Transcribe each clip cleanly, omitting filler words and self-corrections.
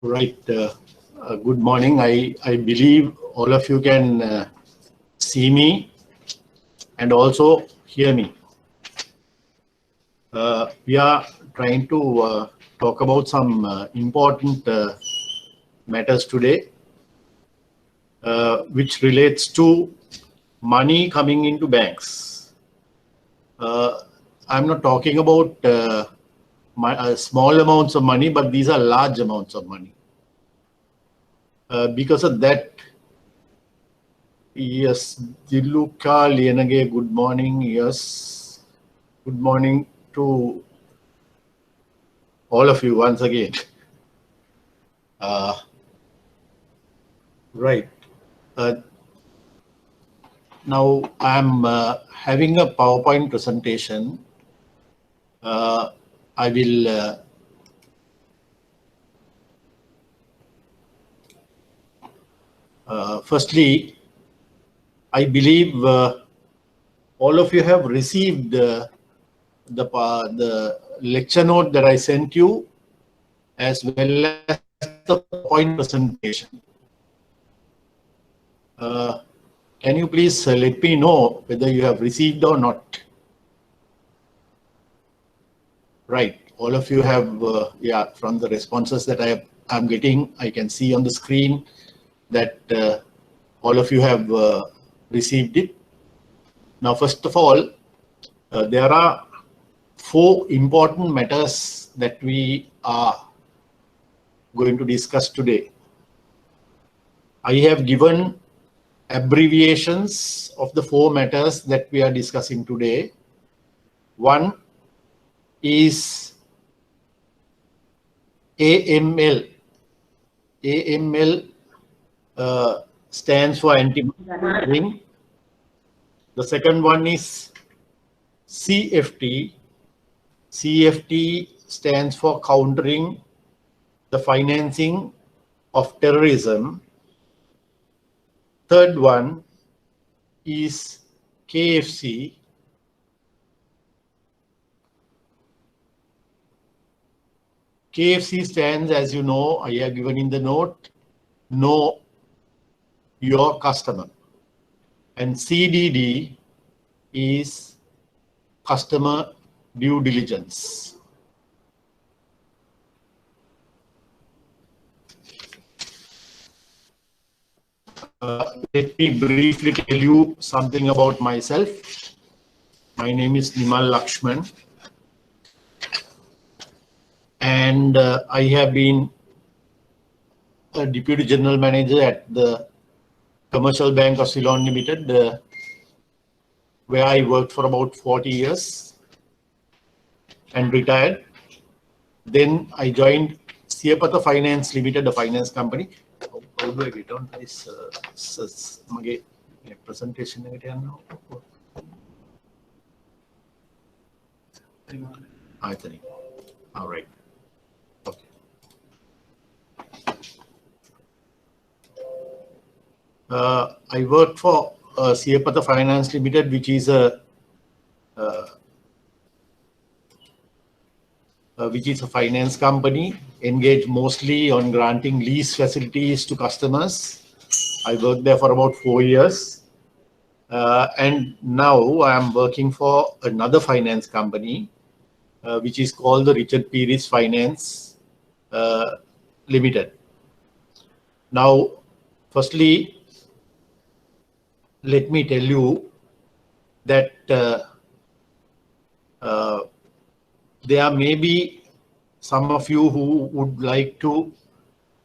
Right. Good morning. I believe all of you can see me and also hear me. We are trying to talk about some important matters today, which relates to money coming into banks. I'm not talking about small amounts of money, but these are large amounts of money. Because of that, yes, Diluka Lienage, good morning. Yes, good morning to all of you once again. Right. Now I'm having a PowerPoint presentation. I will firstly, I believe all of you have received the lecture note that I sent you, as well as the PowerPoint presentation. Can you please let me know whether you have received or not? Right, all of you have, yeah, from the responses that I'm getting, I can see on the screen that all of you have received it. Now, first of all, there are 4 important matters that we are going to discuss today. I have given abbreviations of the 4 matters that we are discussing today. One is AML. AML stands for anti-money laundering. The second one is CFT. CFT stands for countering the financing of terrorism. Third one is KFC. KFC stands, as you know, I have given in the note, know your customer. And CDD is customer due diligence. Let me briefly tell you something about myself. My name is Nimal Lakshman, and I have been a Deputy General Manager at the Commercial Bank of Ceylon Limited, where I worked for about 40 years and retired. Then I joined Siapatha Finance Limited, a finance company. How do I get on this presentation? I think. All right. Okay. I worked for Siapatha Finance Limited, which is a finance company engaged mostly on granting lease facilities to customers. I worked there for about 4 years. And now I am working for another finance company, which is called the Richard Pearis Finance Limited. Now, firstly, let me tell you that there may be some of you who would like to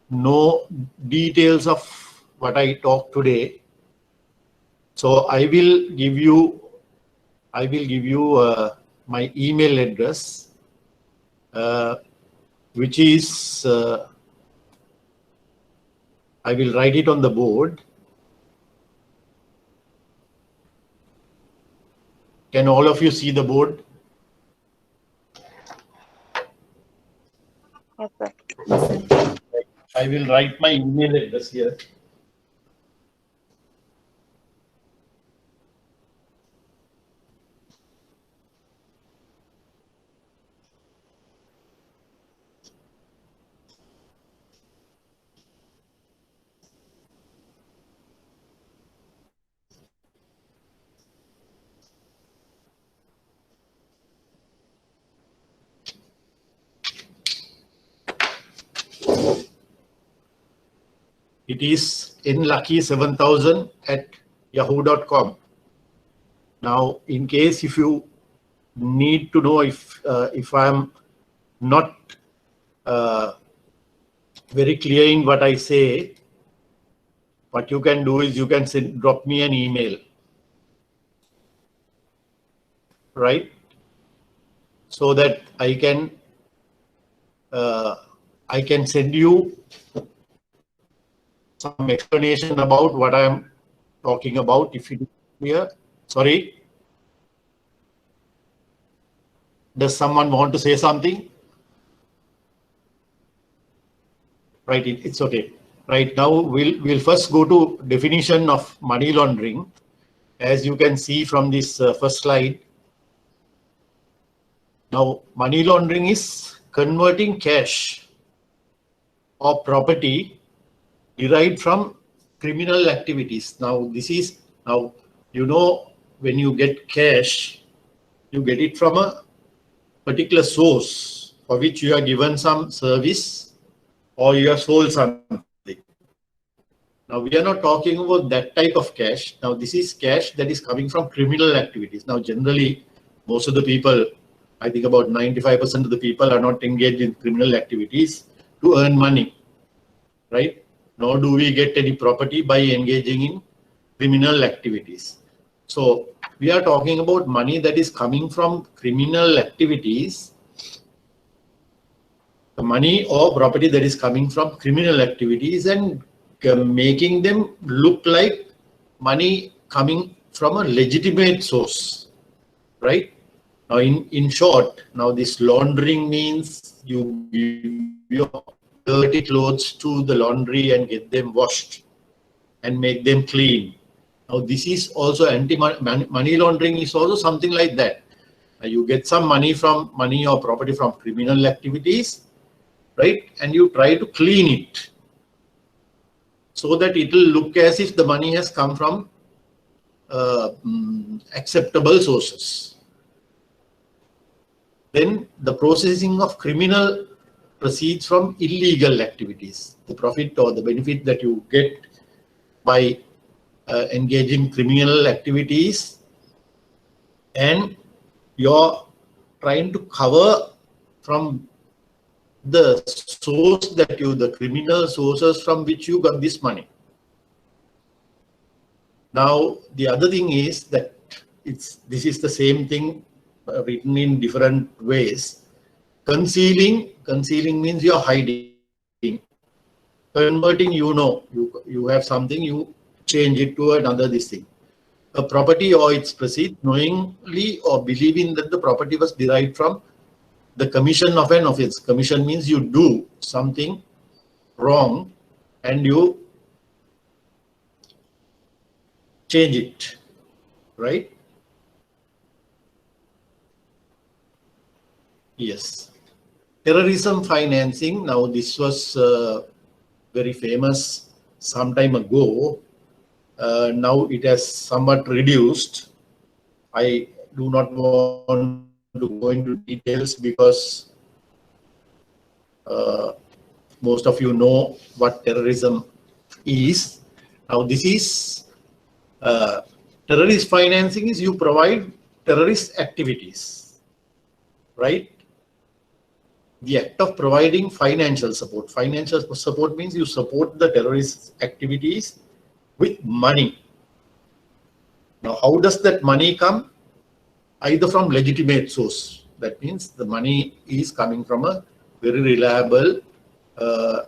know details of what I talk today. So I will give you my email address, which is I will write it on the board. Can all of you see the board? Yes, sir. I will write my email address here. It is nlucky7000@yahoo.com. Now, in case if you need to know if I'm not very clear in what I say, what you can do is you can drop me an email, right? So that I can send you some explanation about what I am talking about. If you clear, sorry. Does someone want to say something? Right, it's okay. Right, now we'll first go to definition of money laundering. As you can see from this first slide. Now, money laundering is converting cash or property derived from criminal activities. Now, this is now, you know, when you get cash, you get it from a particular source for which you are given some service or you have sold something. Now, we are not talking about that type of cash. Now, this is cash that is coming from criminal activities. Now, generally, most of the people, I think about 95% of the people are not engaged in criminal activities to earn money, right? Nor do we get any property by engaging in criminal activities. So we are talking about money that is coming from criminal activities, the money or property that is coming from criminal activities and making them look like money coming from a legitimate source, right? Now, in short, now this laundering means you give your dirty clothes to the laundry and get them washed and make them clean. Now, this is also money laundering is also something like that. Now, you get some money or property from criminal activities, right? And you try to clean it so that it will look as if the money has come from acceptable sources. Then the processing of criminal proceeds from illegal activities. The profit or the benefit that you get by engaging criminal activities, and you're trying to cover from the source that the criminal sources from which you got this money. Now, the other thing is that this is the same thing written in different ways. Concealing means you're hiding. Converting, you have something, you change it to another this thing. A property or its proceeds, knowingly or believing that the property was derived from the commission of an offense. Commission means you do something wrong and you change it, right? Yes. Terrorism financing. Now, this was very famous some time ago. Now it has somewhat reduced. I do not want to go into details because most of you know what terrorism is. Now, this is terrorist financing is you provide terrorist activities, right? The act of providing financial support. Financial support means you support the terrorist activities with money. Now, how does that money come? Either from legitimate source. That means the money is coming from a very reliable,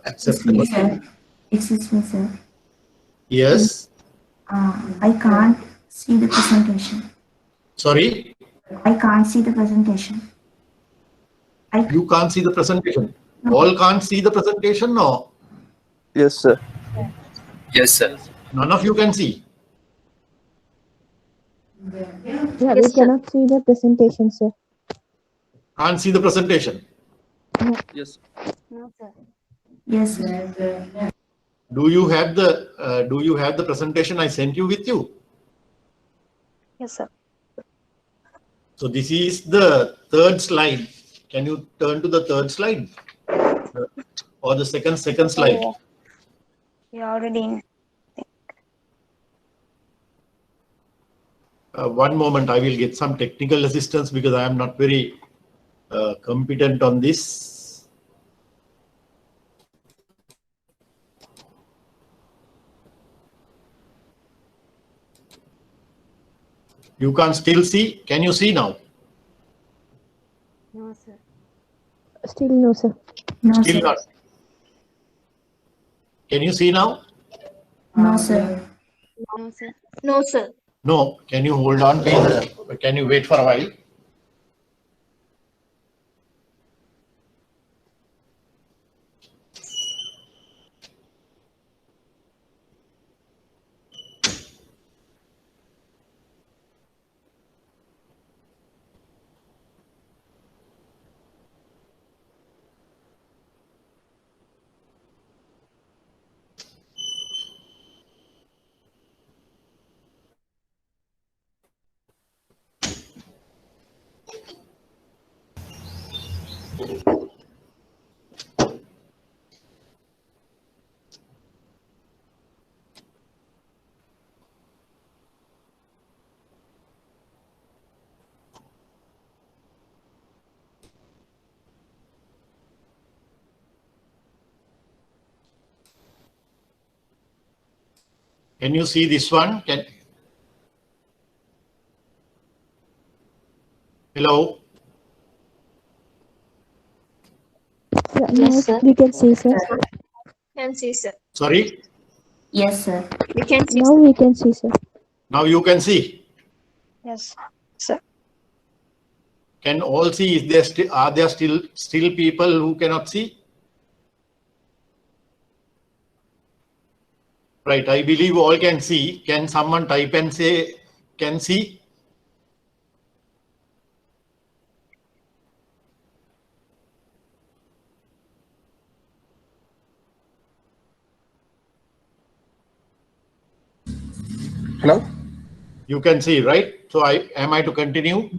acceptable. Excuse me, sir. Yes. I can't see the presentation. Sorry? I can't see the presentation. You can't see the presentation. All can't see the presentation, no? Yes, sir. Yes, sir. None of you can see. Yeah, we cannot see the presentation, sir. Can't see the presentation. Yes. No, sir. Yes, sir. Do you have the presentation I sent you with you? Yes, sir. So this is the third slide. Can you turn to the third slide? Or the second slide? You already. One moment, I will get some technical assistance because I am not very competent on this. You can still see. Can you see now? No, sir. Still no, sir. No, Still sir. not. Can you see now? No, sir. No, sir. No, sir. No. Can you hold on, please? Can you wait for a while? Can you see this one? Hello? Yeah, Yes, now sir. we can see, sir. Can see, sir. Sorry? Yes, sir. We can see. Now we can see, sir. Now you can see. Yes, sir. Can all see? Are there still people who cannot see? Right. I believe all can see. Can someone type and say can see? Hello? You can see, right? So am I to continue?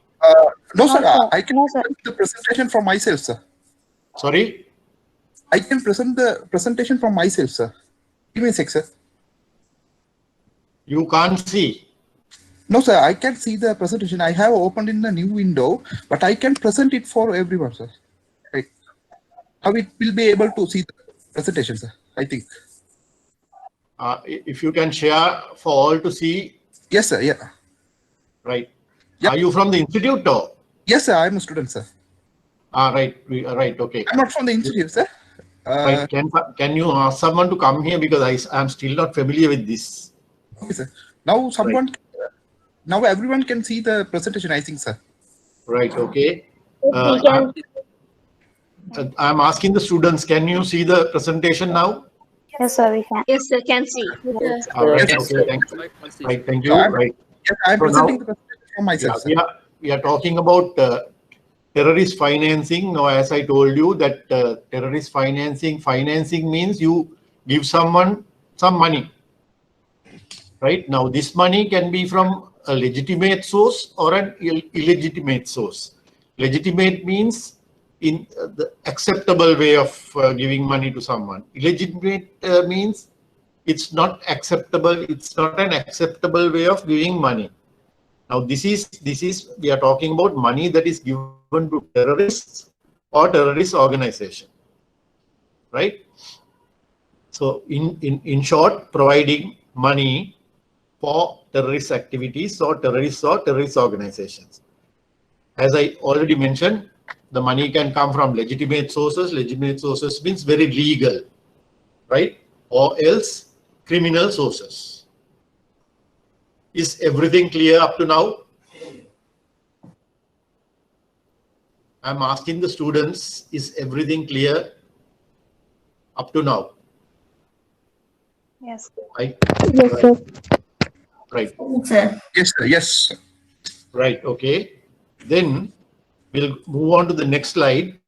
No, sir. sir. I can No, sir. present the presentation from myself, sir. Sorry? I can present the presentation from myself, sir. Give me a sec, sir. You can't see. No, sir. I can see the presentation. I have opened in the new window, but I can present it for everyone, sir. Right. How it will be able to see the presentation, sir, I think. If you can share for all to see, Yes, sir. Yeah. right? Yep. Are you from the institute or? Yes, sir. I'm a student, sir. Right. Right. Okay. I'm not from the institute, sir. Right. Can you ask someone to come here because I'm still not familiar with this. Okay, sir. Now someone, now everyone can see the presentation, I think, sir. Right. Okay. We can. I'm asking the students, can you see the presentation now? Yes, sir. We can. Yes, sir. Can see. Yes. Right. Yes, Okay. Thank you. Right. Thank you. So Right. yes, I'm So presenting now- the presentation from myself, Yeah, sir. we are talking about terrorist financing. Now, as I told you that terrorist financing means you give someone some money. Right now, this money can be from a legitimate source or an illegitimate source. Legitimate means in the acceptable way of giving money to someone. Illegitimate means it's not acceptable. It's not an acceptable way of giving money. Now, this is we are talking about money that is given to terrorists or terrorist organization, right? So, in short, providing money for terrorist activities or terrorist organizations. As I already mentioned, the money can come from legitimate sources. Legitimate sources means very legal, right? Or else criminal sources. Is everything clear up to now? I'm asking the students, is everything clear up to now? Yes. Yes, sir. Right. Sir. Yes, sir. Yes. Right. Okay. Then we'll move on to the next slide.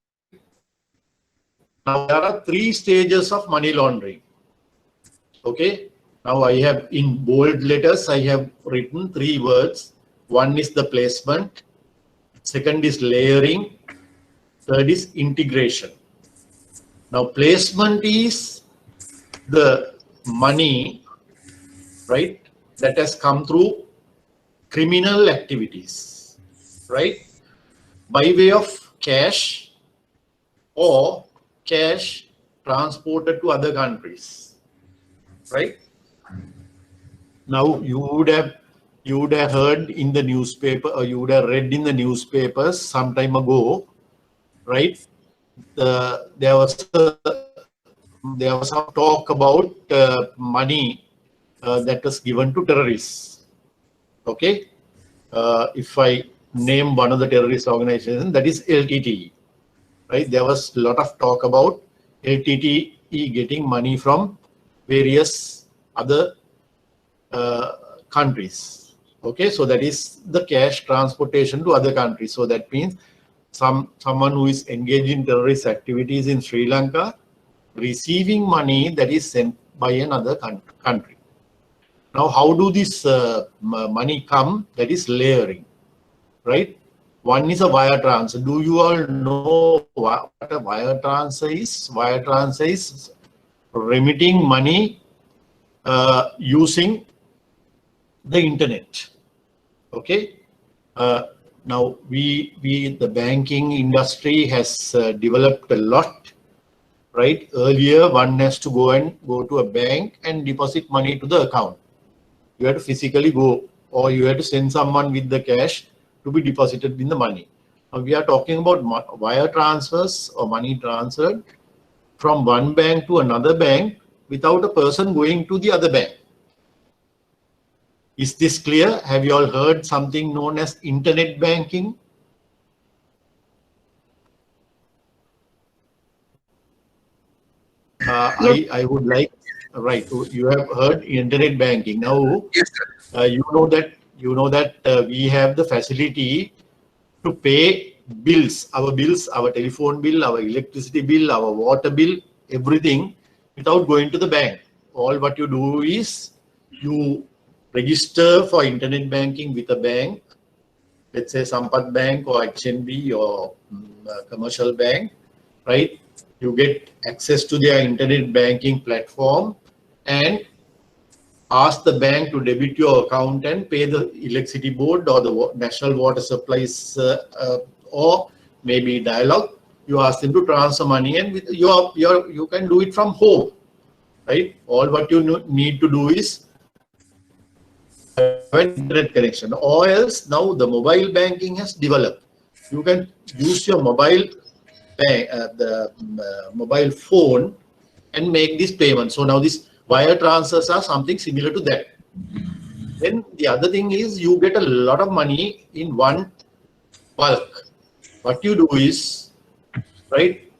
Now, there are 3 stages of money laundering. Okay. Now, I have in bold letters, I have written 3 words. One is the placement. Second is layering. Third is integration. Now, placement is the money, right, that has come through criminal activities, right, by way of cash or cash transported to other countries, right? Now you would have heard in the newspaper, or you would have read in the newspapers some time ago, right? There was some talk about money that was given to terrorists. Okay, if I name one of the terrorist organizations, that is LTTE, right? There was a lot of talk about LTTE getting money from various other countries. Okay, so that is the cash transportation to other countries. So that means someone who is engaged in terrorist activities in Sri Lanka receiving money that is sent by another country. Now, how do this money come? That is layering, right? One is a wire transfer. Do you all know what a wire transfer is? Wire transfer is remitting money using the internet. Okay. Now the banking industry has developed a lot, right? Earlier, one has to go to a bank and deposit money to the account. You had to physically go, or you had to send someone with the cash to be deposited in the money. Now we are talking about wire transfers or money transferred from one bank to another bank without a person going to the other bank. Is this clear? Have you all heard something known as internet banking? I would like, right, you have heard internet banking. Now, Yes, sir. you know that we have the facility to pay bills, our telephone bill, our electricity bill, our water bill, everything without going to the bank. All what you do is you register for internet banking with a bank, let's say Sampath Bank or HNB or commercial bank, right? You get access to their internet banking platform and ask the bank to debit your account and pay the electricity board or the national water supplies or maybe Dialog. You ask them to transfer money, and with you can do it from home, right? All what you need to do is have an internet connection, or else now the mobile banking has developed. You can use your mobile mobile phone and make this payment. So now these wire transfers are something similar to that. Then the other thing is you get a lot of money in one bulk. What you do is, right,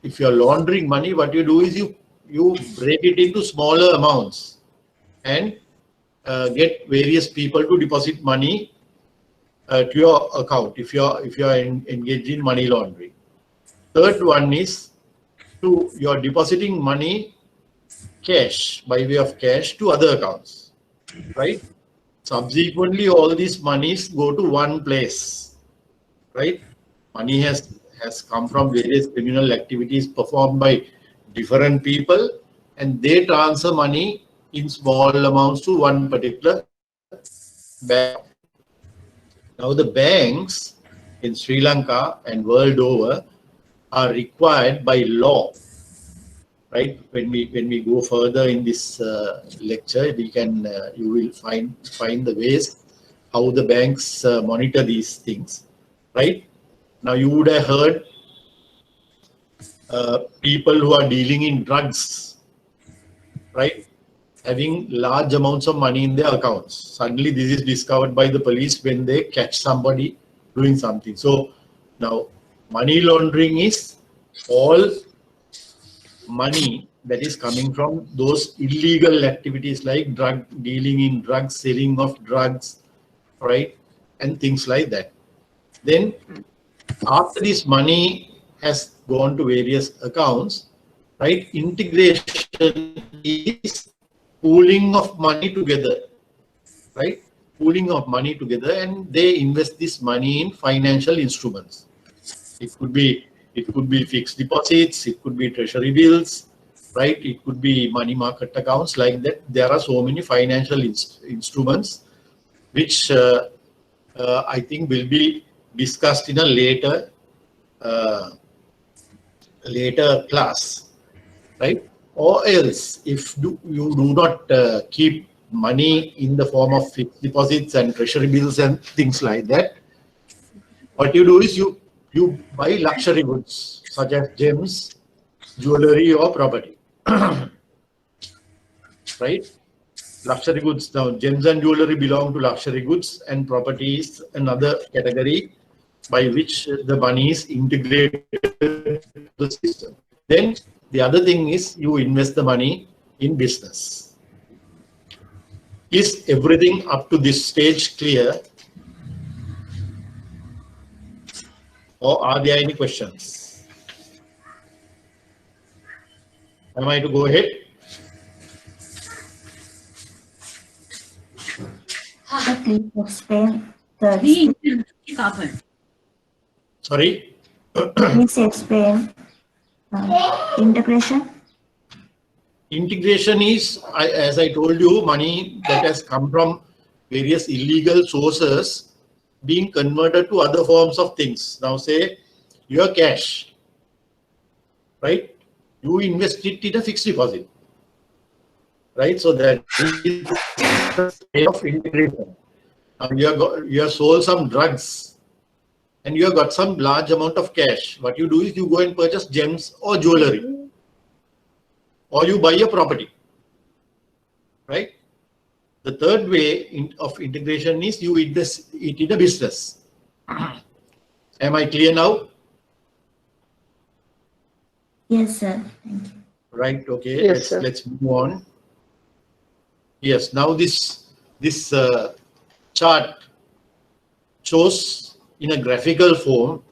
if you're laundering money, what you do is you break it into smaller amounts and get various people to deposit money to your account if you're engaged in money laundering. Third one is you're depositing money cash by way of cash to other accounts, right? Subsequently, all these monies go to one place, right? Money has come from various criminal activities performed by different people, and they transfer money in small amounts to one particular bank. Now the banks in Sri Lanka and world over are required by law, right? When we go further in this lecture, we can you will find the ways how the banks monitor these things, right? Now you would have heard people who are dealing in drugs, right, having large amounts of money in their accounts. Suddenly this is discovered by the police when they catch somebody doing something. So now money laundering is all money that is coming from those illegal activities like drug dealing in drugs, selling of drugs, right, and things like that. Then after this money has gone to various accounts, right, integration is pooling of money together, right? Pooling of money together, and they invest this money in financial instruments. It could be fixed deposits, it could be treasury bills, right? It could be money market accounts like that. There are so many financial instruments which I think will be discussed in a later class, right? Or else, if you do not keep money in the form of fixed deposits and treasury bills and things like that, what you do is you buy luxury goods such as gems, jewelry, or property, right? Luxury goods. Now, gems and jewelry belong to luxury goods, and property is another category by which the money is integrated to the system. Then the other thing is you invest the money in business. Is everything up to this stage clear? Or are there any questions? Am I to go ahead? Please explain the Sorry? please explain integration. Integration is, as I told you, money that has come from various illegal sources being converted to other forms of things. Now say your cash, right? You invest it in a fixed deposit, right? So that is the way of integration. Now you have sold some drugs and you have got some large amount of cash. What you do is you go and purchase gems or jewelry, or you buy a property, right? The third way of integration is you invest it in a business. Am I clear now? Yes, sir. Thank you. Right. Okay. Yes, sir. Let's move on. Yes. Now this chart shows in a graphical form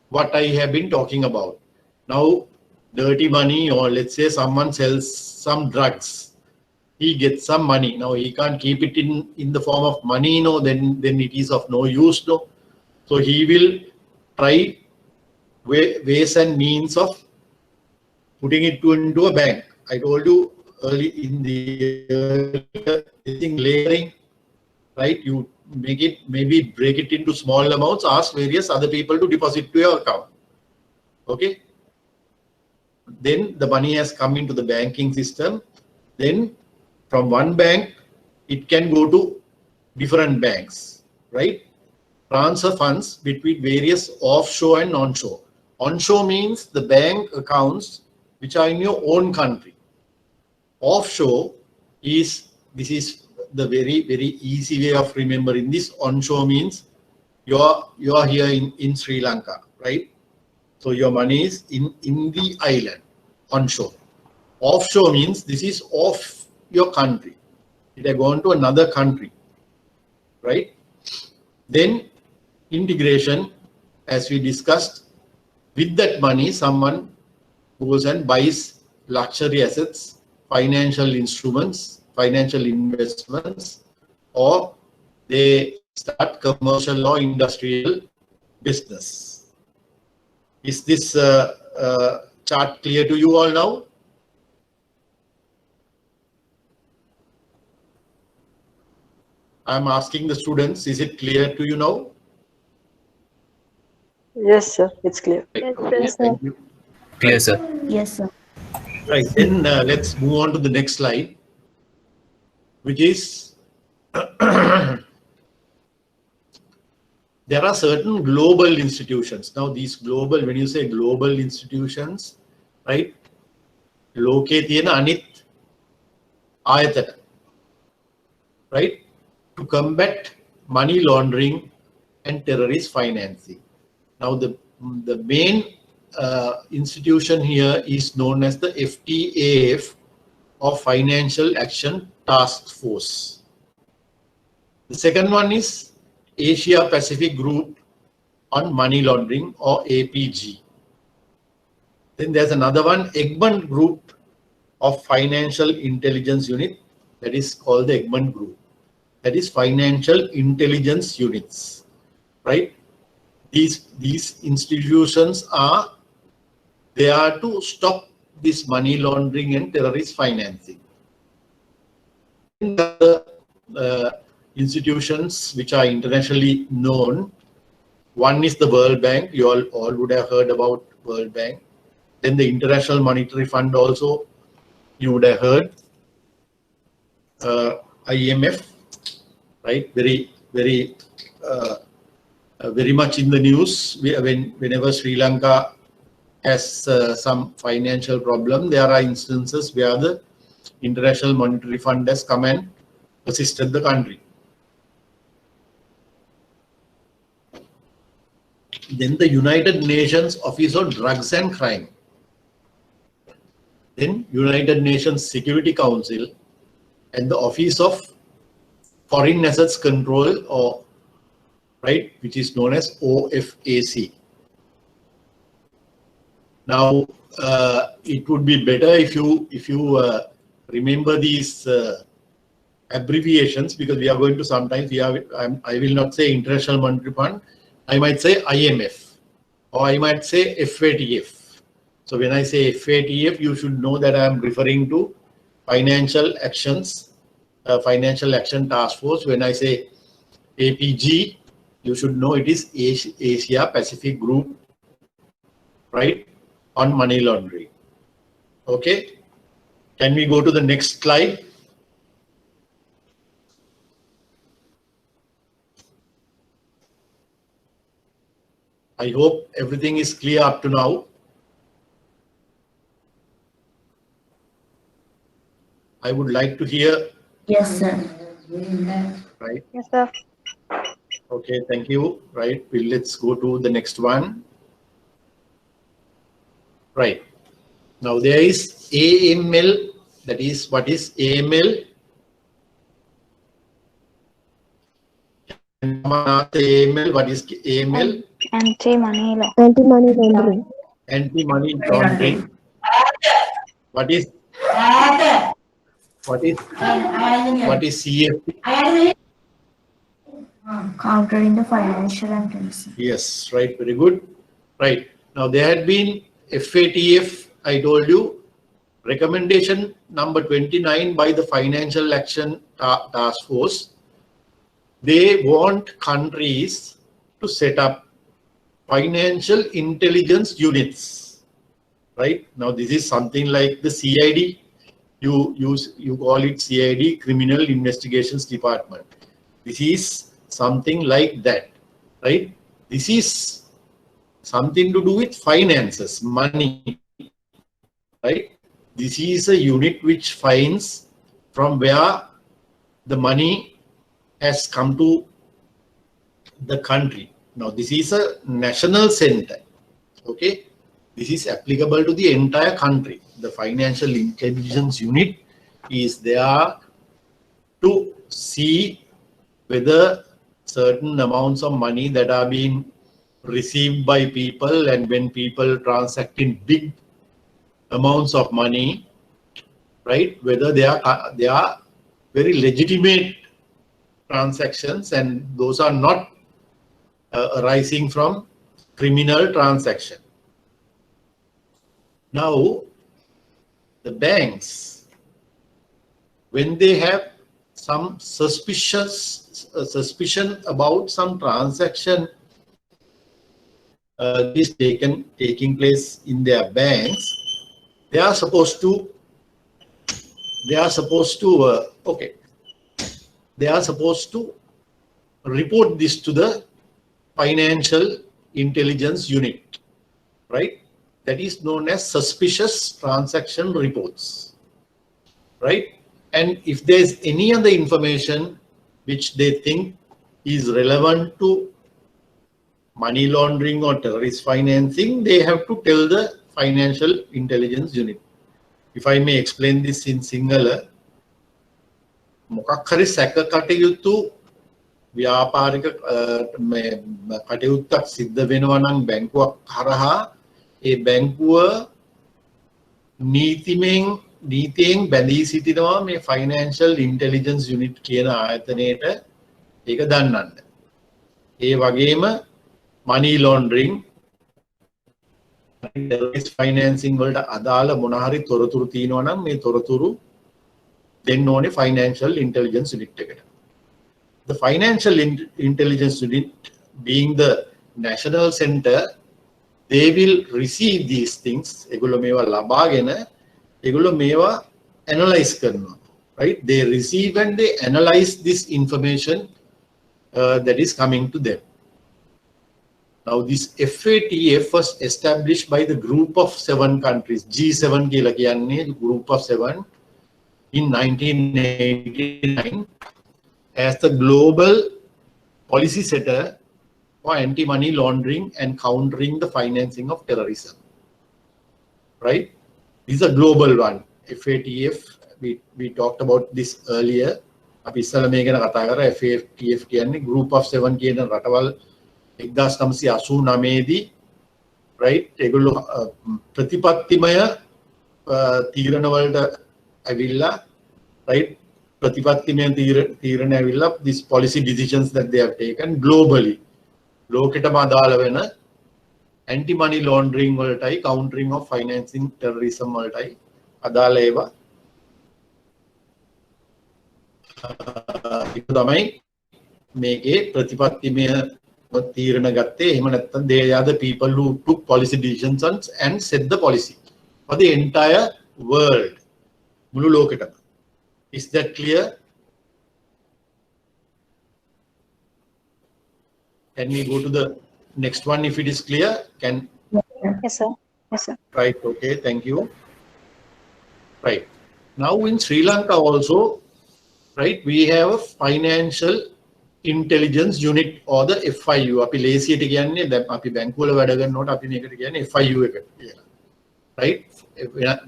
what I have been talking about. Now, dirty money, or let's say someone sells some drugs. He gets some money. Now he can't keep it in the form of money, no, then it is of no use, no. So he will try ways and means of putting it into a bank. I told you early in the thing layering, right? You make it, maybe break it into small amounts, ask various other people to deposit to your account. Okay. Then the money has come into the banking system. Then from one bank, it can go to different banks, right? Transfer funds between various offshore and onshore. Onshore means the bank accounts which are in your own country. Offshore is, this is the very, very easy way of remembering this. Onshore means you are here in Sri Lanka, right? So your money is in the island, onshore. Offshore means this is off your country. It has gone to another country, right? Then integration, as we discussed, with that money, someone goes and buys luxury assets, financial instruments, financial investments, or they start commercial or industrial business. Is this chart clear to you all now? I'm asking the students, is it clear to you now? Yes, sir. It's clear. Yes, Okay, sir. thank you. Clear, sir. Yes, sir. Right, then let's move on to the next slide, which is there are certain global institutions. Now these global, when you say global institutions, right? Loke tiyena anit ayatana, right? To combat money laundering and terrorist financing. Now the main institution here is known as the FATF, or Financial Action Task Force. The second one is Asia Pacific Group on Money Laundering, or APG. Then there's another one, Egmont Group of Financial Intelligence Unit, that is called the Egmont Group. That is Financial Intelligence Units, right? These institutions are there to stop this money laundering and terrorist financing. Institutions which are internationally known. One is the World Bank. You all would have heard about World Bank. Then the International Monetary Fund also you would have heard. IMF, right? Very much in the news. Whenever Sri Lanka has some financial problem, there are instances where the International Monetary Fund has come and assisted the country. Then the United Nations Office on Drugs and Crime. Then United Nations Security Council and the Office of Foreign Assets Control, or right, which is known as OFAC. Now, it would be better if you remember these abbreviations, because we are going to sometimes I will not say International Monetary Fund. I might say IMF, or I might say FATF. So when I say FATF, you should know that I am referring to Financial Actions, Financial Action Task Force. When I say APG, you should know it is Asia Pacific Group, right, on money laundering. Okay, can we go to the next slide? I hope everything is clear up to now. I would like to hear. Yes, sir. Right. Yes, sir. Okay, thank you. Right, let's go to the next one. Right. Now there is AML. That is, what is AML? AML. What is AML? Anti-money law. Anti-money laundering. Anti-money laundering. What is CFT? Countering the financial and terrorism. Yes, right. Very good. Right. Now there had been FATF. I told you, recommendation number 29 by the Financial Action Task Force. They want countries to set up financial intelligence units. Right. Now this is something like the CID. You call it CID, Criminal Investigations Department. This is something like that, right? This is something to do with finances, money, right? This is a unit which finds from where the money has come to the country. Now this is a national center, okay? This is applicable to the entire country. The Financial Intelligence Unit is there to see whether certain amounts of money that are being received by people, and when people transact in big amounts of money, right, whether they are very legitimate transactions and those are not arising from criminal transaction. Now, the banks, when they have some suspicion about some transaction is taking place in their banks, they are supposed to report this to the Financial Intelligence Unit, right? That is known as suspicious transaction reports, right? And if there's any other information which they think is relevant to money laundering or terrorist financing, they have to tell the Financial Intelligence Unit. If I may explain this in Sinhala, මොකක් හරි සැක කටයුතු ව්‍යාපාරික කටයුත්තක් සිද්ධ වෙනවා නම් බැංකුවක් හරහා ඒ බැංකුව නීතියෙන් බැඳී සිටිනවා මේ Financial Intelligence Unit කියන ආයතනයට ඒක දන්නන්න. ඒ වගේම money laundering terrorist financing වලට අදාළ මොන හරි තොරතුරු තියෙනවා නම් මේ තොරතුරු දෙන්න ඕනේ financial intelligence unit එකට. The financial intelligence unit being the national center, they will receive these things. ඒගොල්ලෝ මේවා ලබාගෙන ඒගොල්ලෝ මේවා analyze කරනවා. Right? They receive and they analyze this information that is coming to them. Now, this FATF was established by the group of 7 countries, G7 කියලා කියන්නේ group of 7 in 1989 as the global policy setter for anti-money laundering and countering the financing of terrorism. Right? This is a global one. FATF, we talked about this earlier. අපි ඉස්සෙල්ලා මේ ගැන කතා කරා. FATF කියන්නේ group of 7 කියන රටවල් 1989 දී right ඒගොල්ලෝ ප්‍රතිපත්තිමය තීරණ වලට ඇවිල්ලා right ප්‍රතිපත්තිමය තීරණ ඇවිල්ලා this policy decisions that they have taken globally ලෝකෙටම අදාළ වෙන anti money laundering වලටයි countering of financing terrorism වලටයි අදාළ ඒවා ඒක තමයි මේකේ ප්‍රතිපත්තිමය තීරණ ගත්තේ. එහෙම නැත්නම් they are the people who took policy decisions and set the policy for the entire world. මුළු ලෝකෙටම. Is that clear? Can we go to the next one if it is clear? Can Yes, sir. Yes, sir. right, okay, thank you. Right. Now in Sri Lanka also, right, we have a financial intelligence unit or the FIU. අපි ලේසියට කියන්නේ දැන් අපි බැංකුවල වැඩ කරනකොට අපි මේකට කියන්නේ FIU එක කියලා. Right?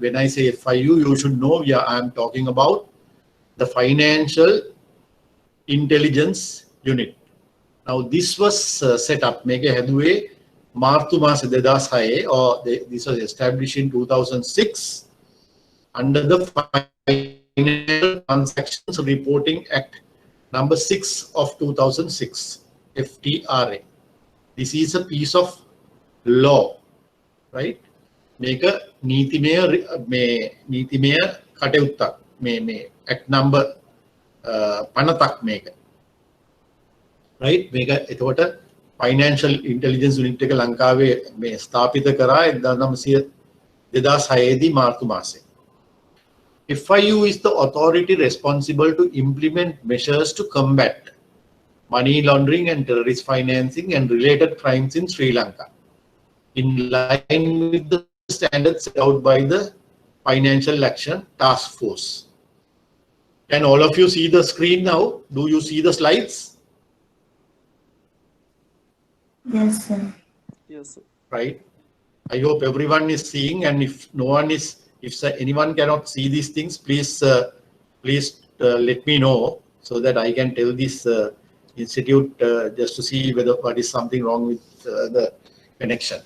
When I say FIU, you should know I am talking about the financial intelligence unit. Now this was set up මේක හැදුවේ මාර්තු මාස 2006 or this was established in 2006 under the Financial Transactions Reporting Act number 6 of 2006 FTRA. This is a piece of law, right? Make a නීතිමය කටයුත්තක් මේ act number 50ක් මේක. Right? මේක එතකොට financial intelligence unit එක ලංකාවේ මේ ස්ථාපිත කරා 2006 දී මාර්තු මාසේ. FIU is the authority responsible to implement measures to combat money laundering and terrorist financing and related crimes in Sri Lanka in line with the standards set out by the Financial Action Task Force. Can all of you see the screen now? Do you see the slides? Yes, sir. Yes, sir. Right. I hope everyone is seeing, and if no one is, if anyone cannot see these things, please let me know so that I can tell this institute just to see whether what is something wrong with the connection.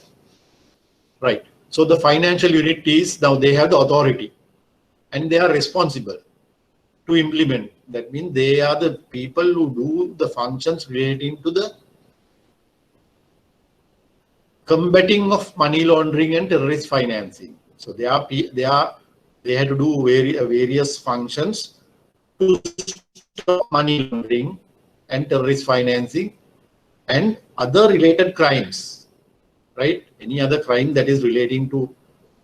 Right. So the financial unit is now they have the authority and they are responsible to implement. That means they are the people who do the functions relating to the combating of money laundering and terrorist financing. So they had to do various functions to stop money laundering and terrorist financing and other related crimes, right? Any other crime that is relating to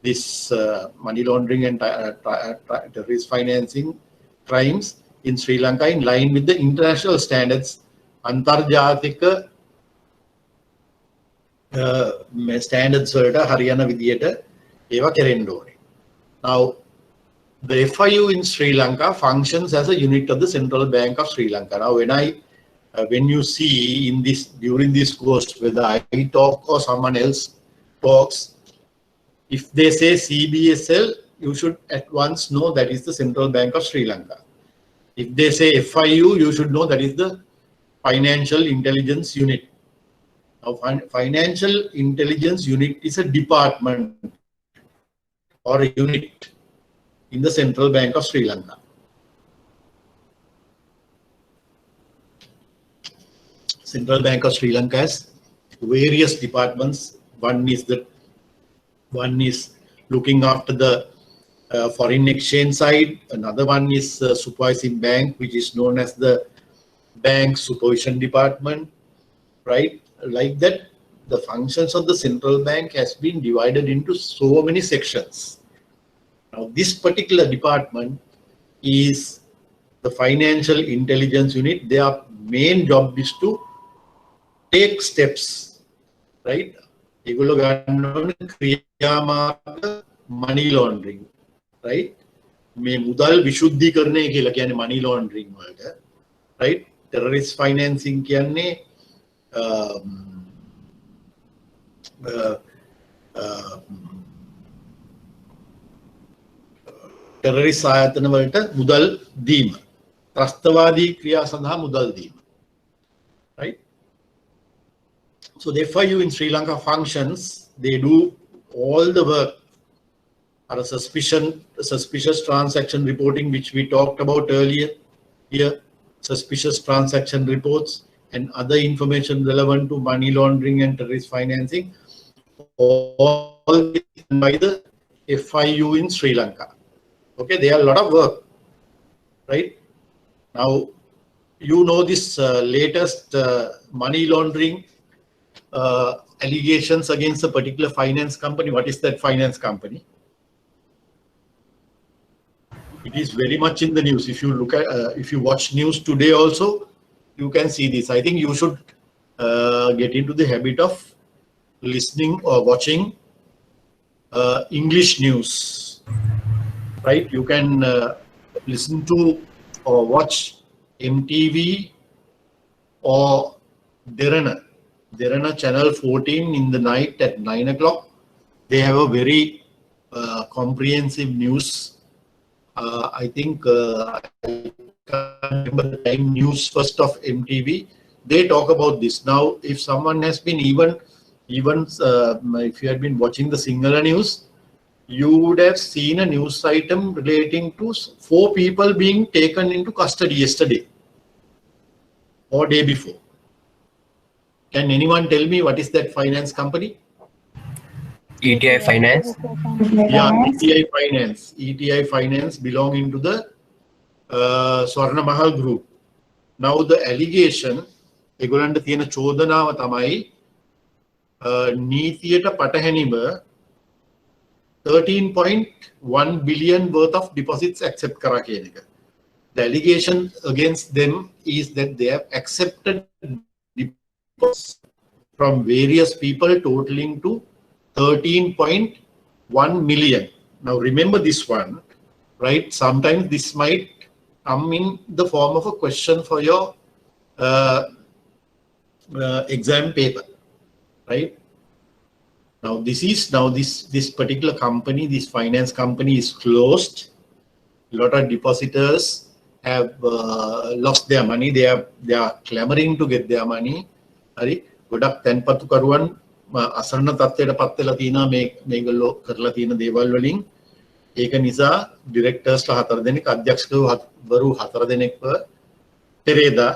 this money laundering and terrorist financing crimes in Sri Lanka in line with the international standards, Antarjathika standards වලට හරියන විදියට ඒවා කෙරෙන්න ඕනේ. Now, the FIU in Sri Lanka functions as a unit of the Central Bank of Sri Lanka. Now, when you see in this during this course, whether I talk or someone else talks, if they say CBSL, you should at once know that is the Central Bank of Sri Lanka. If they say FIU, you should know that is the Financial Intelligence Unit. Now, Financial Intelligence Unit is a department or a unit in the Central Bank of Sri Lanka. Central Bank of Sri Lanka has various departments. One is the One is looking after the foreign exchange side. Another one is supervising bank, which is known as the bank supervision department, right? Like that, the functions of the central bank has been divided into so many sections. Now, this particular department is the financial intelligence unit. Their main job is to take steps, right? ඒගොල්ලෝ ගන්න ඕන ක්‍රියාමාර්ග money laundering, right? මේ මුදල් විශුද්ධීකරණය කියලා කියන්නේ money laundering වලට, right? Terrorist financing කියන්නේ terrorist ආයතන වලට මුදල් දීම, ත්‍රස්තවාදී ක්‍රියා සඳහා මුදල් දීම, right? So the FIU in Sri Lanka functions, they do all the work or suspicious transaction reporting, which we talked about earlier here, suspicious transaction reports and other information relevant to money laundering and terrorist financing, all by the FIU in Sri Lanka. Okay, they are a lot of work, right? Now, you know this latest money laundering allegations against a particular finance company. What is that finance company? It is very much in the news. If you look at, if you watch news today also, you can see this. I think you should get into the habit of listening or watching English news, right? You can listen to or watch MTV or Derana channel 14 in the night at 9 o'clock. They have a very comprehensive news. I think I can't remember the time, News First of MTV. They talk about this. Now, if someone has been even if you had been watching the Sinhala news, you would have seen a news item relating to 4 people being taken into custody yesterday or day before. Can anyone tell me what is that finance company? ETI Finance. Yeah, ETI Finance. ETI Finance belonging to the Swarna Mahal group. Now the allegation, ඒගොල්ලන්ට තියෙන චෝදනාව තමයි නීතියට පටහැනිව 13.1 billion worth of deposits accept කරා කියන එක. The allegation against them is that they have accepted deposits from various people totaling to 13.1 million. Now remember this one, right? Sometimes this might come in the form of a question for your exam paper, right? Now this particular company, this finance company is closed. A lot of depositors have lost their money. They are clamoring to get their money. Hari, ගොඩක් තැන්පතු කරුවන් අසරණ තත්ත්වයට පත් වෙලා තියෙනවා මේගොල්ලෝ කරලා තියෙන දේවල් වලින්. ඒක නිසා ඩිරෙක්ටර්ස්ලා 4 දෙනෙක්, අධ්‍යක්ෂකවරු 4 දෙනෙක්ව පෙරේදා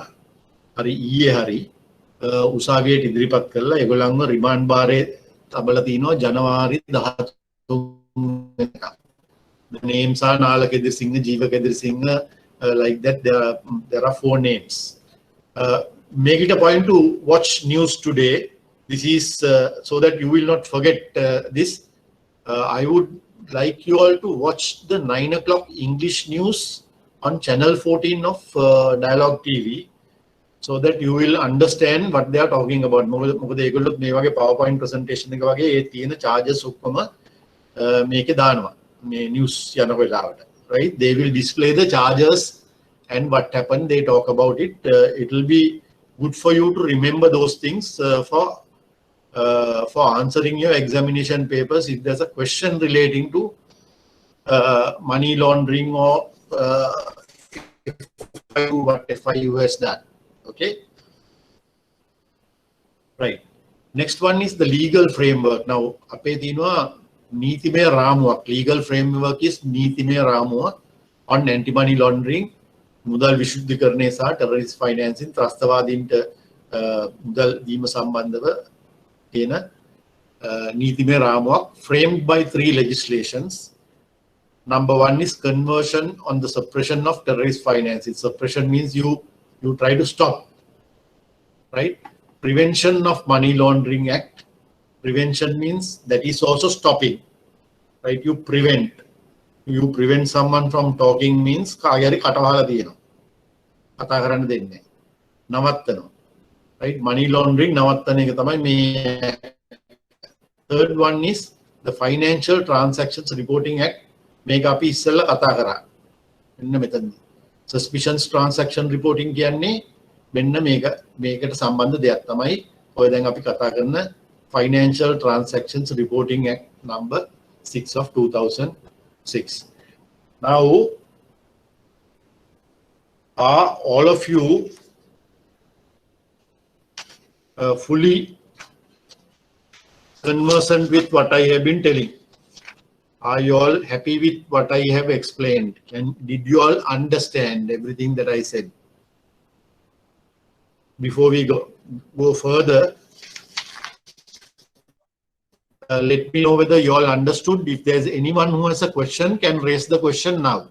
හරි ඊයේ හරි උසාවියට ඉදිරිපත් කරලා ඒගොල්ලන්ව රිමාන්ඩ් බාරේ තබලා තිනවා ජනවාරි 13 වෙනිදා. The names are Nalak Edirsinga, Jeevak Edirsinga, like that. There are 4 names. Make it a point to watch news today. This is so that you will not forget this. I would like you all to watch the 9 o'clock English news on channel 14 of Dialogue TV, so that you will understand what they are talking about. මොකද ඒගොල්ලොත් මේ වගේ PowerPoint presentation එක වගේ ඒ තියෙන charges ඔක්කොම මේකේ දානවා මේ news යන වෙලාවට, right? They will display the charges and what happened. They talk about it. It will be good for you to remember those things for answering your examination papers if there's a question relating to money laundering or what FIU has done. Okay, right. Next one is the legal framework. Now අපේ තියෙනවා නීතිමය රාමුවක්. Legal framework is නීතිමය රාමුව on anti money laundering, මුදල් විශුද්ධීකරණය සහ terrorist financing, ත්‍රස්තවාදීන්ට මුදල් දීම සම්බන්ධව තියෙන නීතිමය රාමුවක් framed by 3 legislations. Number 1 is conversion on the suppression of terrorist financing. Suppression means you try to stop, right? Prevention of Money Laundering Act. Prevention means that is also stopping, right? You prevent someone from talking means කාගරි කටවහලා තියෙනවා. කතා කරන්න දෙන්නේ නැහැ. නවත්තනවා. Right? Money laundering නවත්තන එක තමයි මේ. Third one is the Financial Transactions Reporting Act. මේක අපි ඉස්සෙල්ලා කතා කරා. මෙන්න මෙතනදී. Suspicious transaction reporting කියන්නේ මෙන්න මේකට සම්බන්ධ දෙයක් තමයි ඔය දැන් අපි කතා කරන Financial Transactions Reporting Act number 6 of 2006. Now, are all of you fully conversant with what I have been telling? Are you all happy with what I have explained? Did you all understand everything that I said? Before we go further, let me know whether you all understood. If there's anyone who has a question, can raise the question now.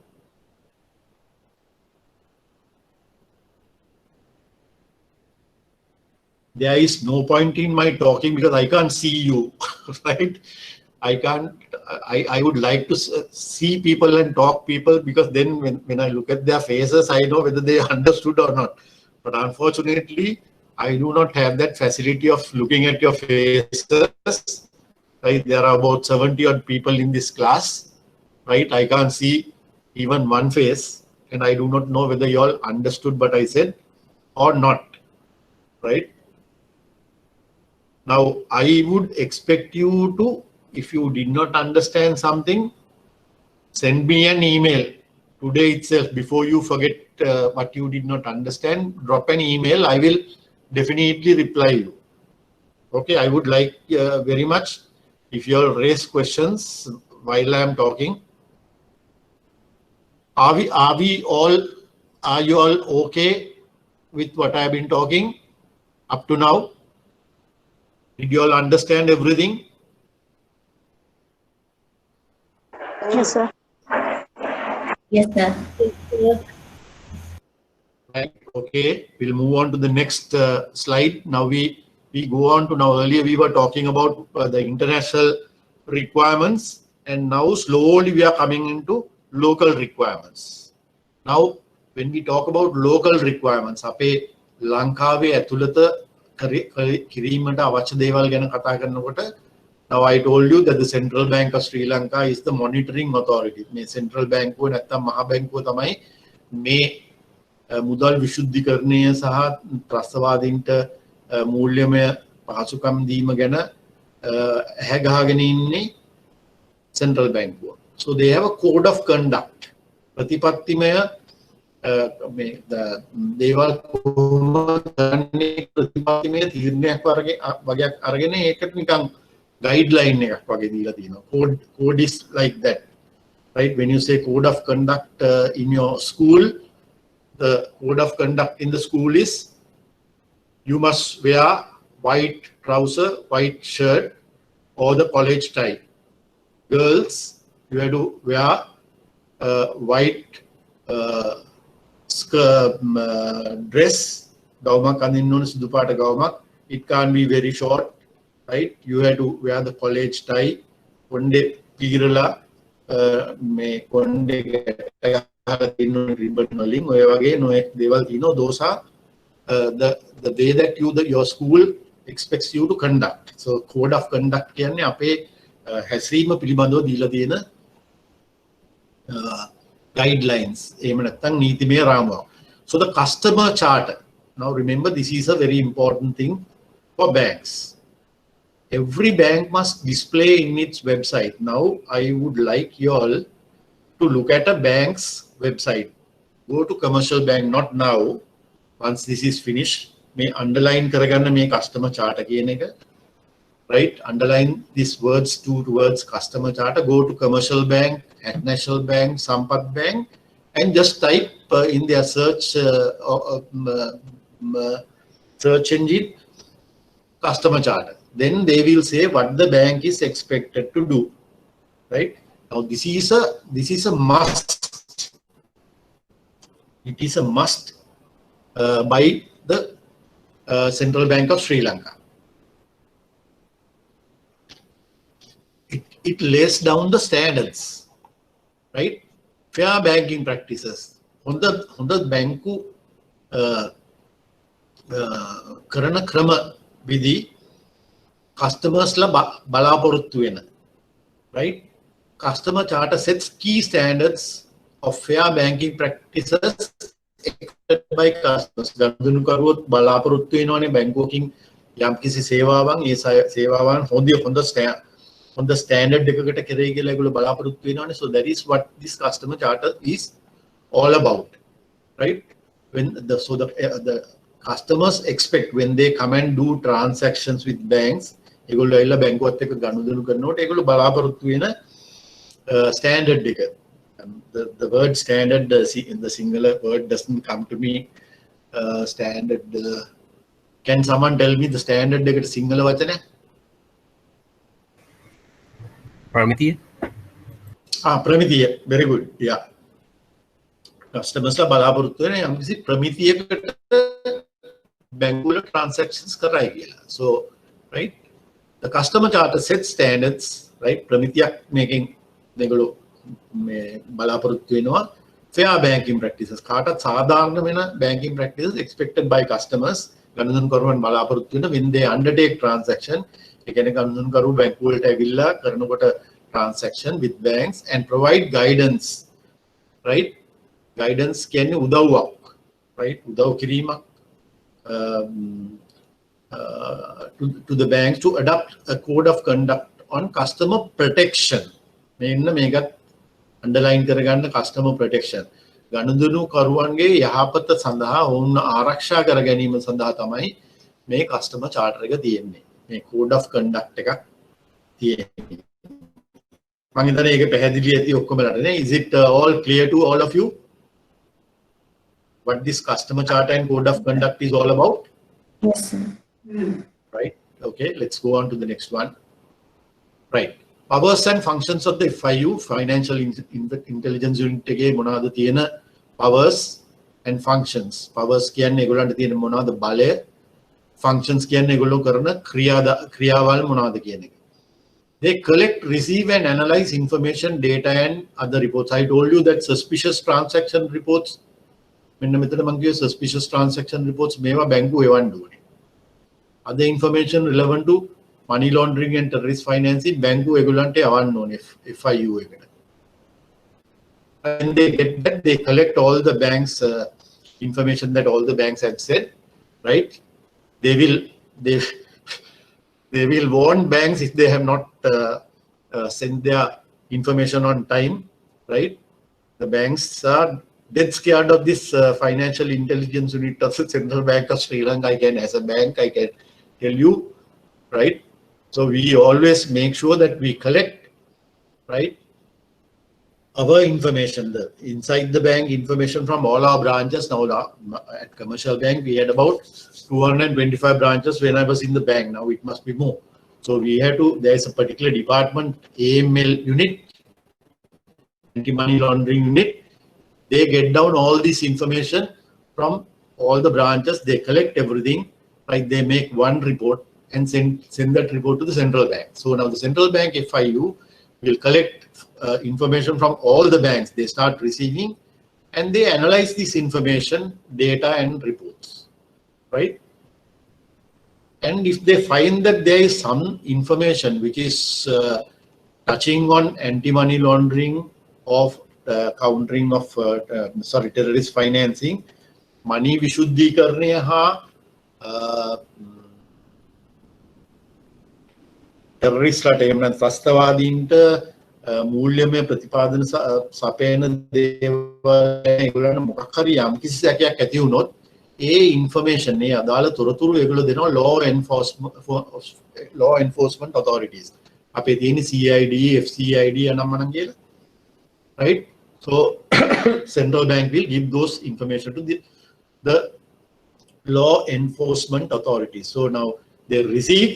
There is no point in my talking because I can't see you, right? I would like to see people and talk people, because then when I look at their faces, I know whether they understood or not. But unfortunately, I do not have that facility of looking at your faces. Right? There are about 70 odd people in this class, right? I can't see even one face, and I do not know whether you all understood what I said or not, right? Now, I would expect you to, if you did not understand something, send me an email today itself. Before you forget what you did not understand, drop an email. I will definitely reply you. Okay, I would like very much if you all raise questions while I am talking. Are you all okay with what I have been talking up to now? Did you all understand everything? Yes, sir. Yes, sir. Right. Okay, we'll move on to the next slide. Now we go on to, now earlier we were talking about the international requirements, and now slowly we are coming into local requirements. Now, when we talk about local requirements, අපේ ලංකාවේ ඇතුළත කිරීමට අවශ්‍ය දේවල් ගැන කතා කරනකොට, now I told you that the Central Bank of Sri Lanka is the monitoring authority. මේ Central Bank එක නැත්තම් මහා බැංකුව තමයි මේ මුදල් විශුද්ධිකරණය සහ ත්‍රස්තවාදීන්ට මූල්‍යමය පහසුකම් දීම ගැන ඇහැ ගහගෙන ඉන්නේ Central Bank. So they have a code of conduct. ප්‍රතිපත්තිමය දේවල් කොහොමද කරන්නේ, ප්‍රතිපත්තිමය තීරණයක් වගේක් අරගෙන ඒකට නිකන් guideline එකක් වගේ දීලා තියෙනවා. Code is like that, right? When you say code of conduct in your school, the code of conduct in the school is you must wear white trouser, white shirt, or the college tie. Girls, you have to wear white dress. Gawmak අඳින්න ඕන සුදු පාට ගවමක්. It can't be very short, right? You have to wear the college tie. කොණ්ඩේ පීරලා මේ කොණ්ඩේ ගහලා තියෙන ribbon වලින් ඔය වගේ නොයෙක් දේවල් තියෙනවා. Those are the way that your school expects you to conduct. So code of conduct කියන්නේ අපේ හැසිරීම පිළිබඳව දීලා තියෙන guidelines. එහෙම නැත්නම් නීතිමය රාමුවක්. So the customer charter. Now remember, this is a very important thing for banks. Every bank must display in its website. Now I would like you all to look at a bank's website. Go to commercial bank, not now. Once this is finished, may underline කරගන්න මේ customer charter කියන එක. Right? Underline these words, two words, customer charter. Go to commercial bank, at National Bank, Sampath Bank, and just type in their search engine customer charter. then they will say what the bank is expected to do, right? Now this is a must. It is a must by the Central Bank of Sri Lanka. It lays down the standards, right? Fair banking practices. On the banku karana krama vidhi customers la balaporuttu wena, right? Customer charter sets key standards of fair banking practices expected by customers. ගනුදෙනු කරුවොත් බලාපොරොත්තු වෙනවනේ බැංකුවකින් යම්කිසි සේවාවන් ඒ සේවාවන් හොඳ standard එකකට කෙරෙයි කියලා ඒගොල්ලෝ බලාපොරොත්තු වෙනවනේ. So that is what this customer charter is all about, right? When the customers expect when they come and do transactions with banks, ඒගොල්ලෝ ඇවිල්ලා බැංකුවත් එක්ක ගනුදෙනු කරනකොට ඒගොල්ලෝ බලාපොරොත්තු වෙන standard එක. The word standard in the singular word doesn't come to me. Standard. Can someone tell me the standard එකට සිංහල වචනය? ප්‍රමිතිය. ප්‍රමිතිය. Very good. Yeah. Customers ලා බලාපොරොත්තු වෙන යම්කිසි ප්‍රමිතියකට බැංකුවල transactions කරයි කියලා. So, right? The customer charter sets standards, right? ප්‍රමිතියක් මේකෙන් මේගොල්ලෝ බලාපොරොත්තු වෙනවා fair banking practices. කාටත් සාධාරණ වෙන banking practices expected by customers. ගනුදෙනුකරුවන් බලාපොරොත්තු වෙන when they undertake transaction. ඒ කියන්නේ ගනුදෙනුකරුවෝ බැංකුව වලට ඇවිල්ලා කරනකොට transaction with banks and provide guidance, right? Guidance කියන්නේ උදව්වක්, right? උදව් කිරීමක් to the banks to adopt a code of conduct on customer protection. මෙන්න මේකත් underline කරගන්න customer protection. ගනුදෙනුකරුවන්ගේ යහපත සඳහා ඔවුන් ආරක්ෂා කර ගැනීම සඳහා තමයි මේ customer charter එක තියෙන්නේ. මේ code of conduct එකක් තියෙන්නේ. මම හිතන්නේ ඒක පැහැදිලි ඇති ඔක්කොමලට නේ. Is it all clear to all of you? What this customer charter and code of conduct is all about? Yes, sir. Right? Okay, let's go on to the next one. Right. Powers and functions of the FIU, Financial Intelligence Unit එකේ මොනවාද තියෙන powers and functions. Powers කියන්නේ ඒගොල්ලන්ට තියෙන මොනවාද බලය, functions කියන්නේ ඒගොල්ලෝ කරන ක්‍රියාවල් මොනවාද කියන එක. They collect, receive and analyze information, data and other reports. I told you that suspicious transaction reports, මෙන්න මෙතන මම කිව්වේ suspicious transaction reports මේවා බැංකුව එවන්න ඕනේ. Other information relevant to money laundering and terrorist financing, බැංකුව ඒගොල්ලන්ට යවන්න ඕනේ FIU එකට. And they get that, they collect all the banks information that all the banks had said, right? They will warn banks if they have not sent their information on time, right? The banks are dead scared of this financial intelligence unit of the Central Bank of Sri Lanka. As a bank, I can tell you, right? So we always make sure that we collect, right, our information, the inside the bank information from all our branches. Now at Commercial Bank, we had about 225 branches when I was in the bank. Now it must be more. So we had to, there's a particular department, AML unit, anti-money laundering unit. They get down all this information from all the branches. They collect everything, right? They make one report and send that report to the central bank. So now the central bank FIU will collect information from all the banks. They start receiving and they analyze this information, data and reports, right? And if they find that there is some information which is touching on anti-money laundering, of countering of terrorist financing, money විශුද්ධීකරණය හා terroristලාට එහෙම නැත්නම් ත්‍රස්තවාදීන්ට මූල්‍යමය ප්‍රතිපාදන සපයන දේවල් ඒගොල්ලන්ට මොකක් හරි යම්කිසි සැකයක් ඇති වුණොත් ඒ information මේ අදාළ තොරතුරු ඒගොල්ලෝ දෙනවා law enforcement authorities. අපේ තියෙන CID, FCID අනම්මනම් කියලා, right? So central bank will give those information to the law enforcement authorities. So now they receive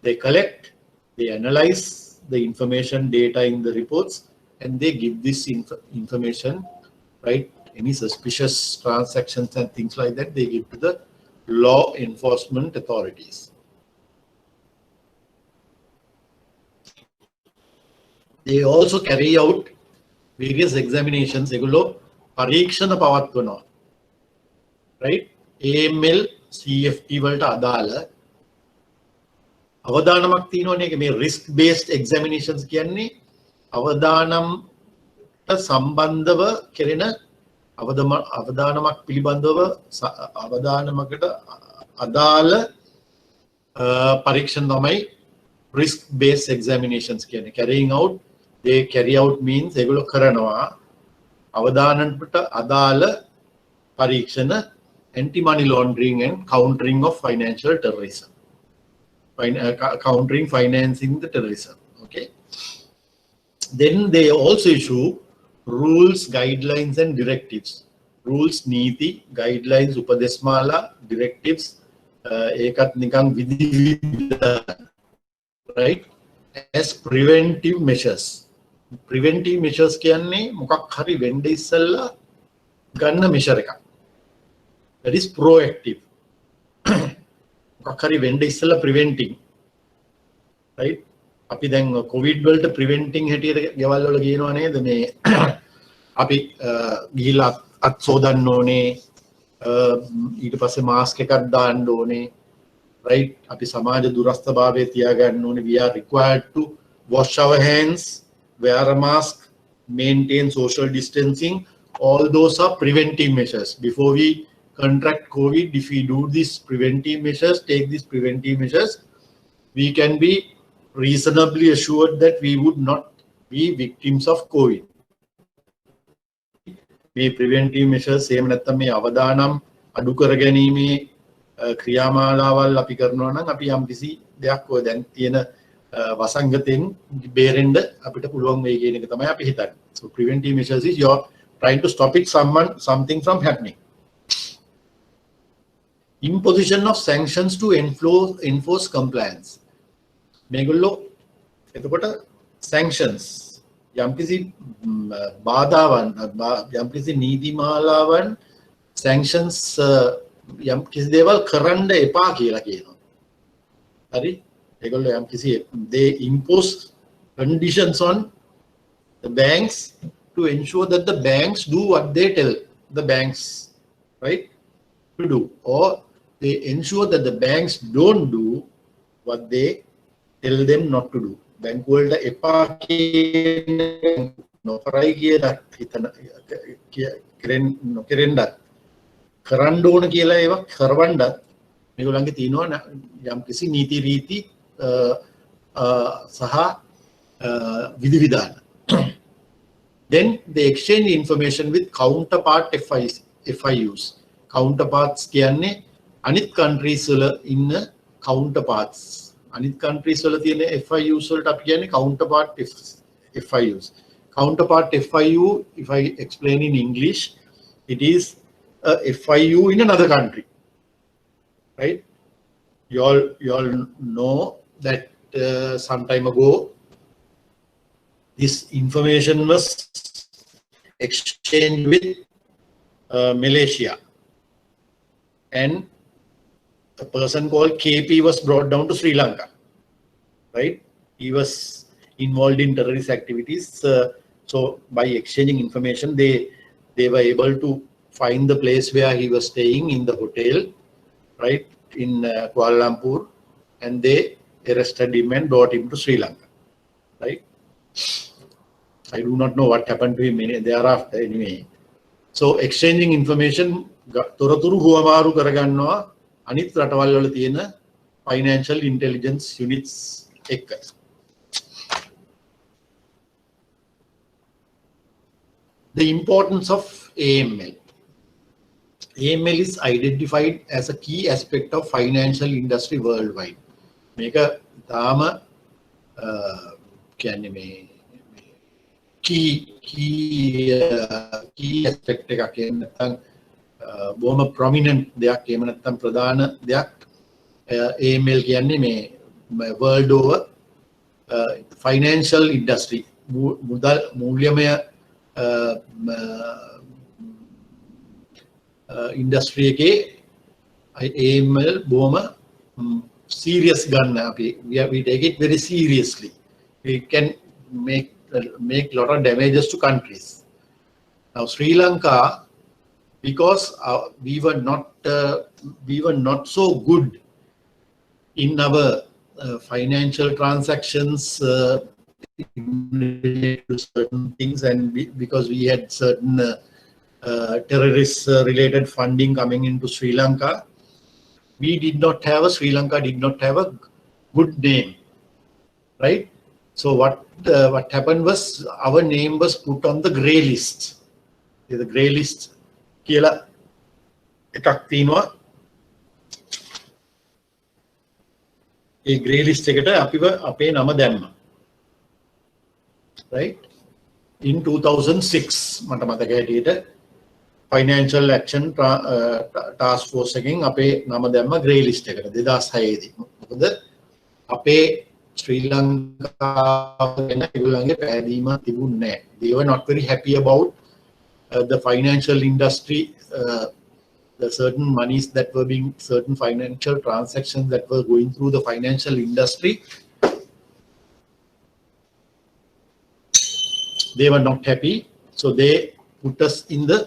They collect, they analyze the information data in the reports, and they give this information, right? Any suspicious transactions and things like that, they give to the law enforcement authorities. They also carry out various examinations. ඒගොල්ලෝ පරීක්ෂණ පවත්වනවා. Right? AML, CFT වලට අදාළ අවදානමක් තියෙනවනේ. මේ risk based examinations කියන්නේ අවදානම්ට සම්බන්ධව කෙරෙන අවදානමක් පිළිබඳව අවදානමකට අදාළ පරීක්ෂණ තමයි risk based examinations කියන්නේ. Carrying out, they carry out means ඒගොල්ලෝ කරනවා අවදානමට අදාළ පරීක්ෂණ, anti money laundering and countering of financial terrorism, countering financing the terrorism. Okay, then they also issue rules, guidelines and directives. Rules, niti, guidelines, upadesmala, directives, ඒකත් නිකන් විධි, right, as preventive measures. Preventive measures කියන්නේ මොකක් හරි වෙන්න ඉස්සෙල්ලා ගන්න measure එකක්. That is proactive. මොකක් හරි වෙන්න ඉස්සෙල්ලා preventing, right? අපි දැන් COVID වලට preventing හැටියට ගෙවල් වල කියනවා නේද, මේ අපි ගිහිලා අත් සෝදන්න ඕනේ, ඊට පස්සේ මාස්ක් එකක් දාන්න ඕනේ, right? අපි සමාජ දුරස්ථභාවය තියාගන්න ඕනේ. We are required to wash our hands, wear a mask, maintain social distancing. All those are preventive measures. Before we contract COVID, if we do these preventive measures, take these preventive measures, we can be reasonably assured that we would not be victims of COVID. මේ preventive measures එහෙම නැත්නම් මේ අවදානම් අඩු කර ගැනීමේ ක්‍රියාමාලාවල් අපි කරනවා නම් අපි යම්කිසි දෙයක් ඔය දැන් තියෙන වසංගතෙන් බේරෙන්න අපිට පුළුවන් වෙයි කියන එක තමයි අපි හිතන්නේ. So preventive measures is you're trying to stop something from happening. Imposition of sanctions to enforce compliance. මේගොල්ලෝ එතකොට sanctions යම්කිසි බාධාවන්, යම්කිසි නීතිමාලාවන්, sanctions යම්කිසි දේවල් කරන්න එපා කියලා කියනවා. හරි? ඒගොල්ලෝ යම්කිසි they impose conditions on the banks to ensure that the banks do what they tell the banks, right, to do, or they ensure that the banks don't do what they tell them not to do. Bank වලට එපා කියන නොකරයි කියලා හිතන නොකරෙන්නත් කරන්න ඕන කියලා ඒවා කරවන්නත් මේගොල්ලන්ගේ තියෙනවා යම්කිසි නීති රීති සහ විධිවිධාන. Then they exchange information with counterpart FIUs. Counterparts කියන්නේ අනිත් countries වල ඉන්න counterparts. අනිත් countries වල තියෙන FIUs වලට අපි කියන්නේ counterpart FIUs. Counterpart FIU, if I explain in English, it is a FIU in another country, right? You all know that some time ago this information was exchanged with Malaysia, and a person called KP was brought down to Sri Lanka, right? He was involved in terrorist activities. So by exchanging information, they were able to find the place where he was staying in the hotel, right, in Kuala Lumpur, and they arrested him and brought him to Sri Lanka, right? I do not know what happened to him thereafter anyway. So exchanging information තොරතුරු හුවමාරු කරගන්නවා අනිත් රටවල් වල තියෙන financial intelligence units එක්ක. The importance of AML. AML is identified as a key aspect of financial industry worldwide. මේක තාම කියන්නේ මේ key aspect එකක් එහෙම නැත්නම් බොහොම prominent දෙයක් එහෙම නැත්නම් ප්‍රධාන දෙයක් AML කියන්නේ මේ world over, financial industry, मूल्यमय industry के AML බොහොම serious ගන්න we take it very seriously. We can make lot of damages to countries. Now Sri Lanka, because we were not so good in our financial transactions related to certain things, and because we had certain terrorist related funding coming into Sri Lanka, Sri Lanka did not have a good name, right? So what happened was our name was put on the grey list. The grey list කියලා එකක් තියෙනවා. ඒ grey list එකට අපිව අපේ නම දැම්මා. Right? In 2006 මට මතක හැටියට Financial Action Task Force එකෙන් අපේ නම දැම්මා grey list එකට 2006 දී. මොකද අපේ ශ්‍රී ලංකාව ගැන ඒගොල්ලන්ගේ පැහැදීමක් තිබුණේ නැහැ. They were not very happy about the financial industry, the certain monies that were being, certain financial transactions that were going through the financial industry. They were not happy, so they put us in the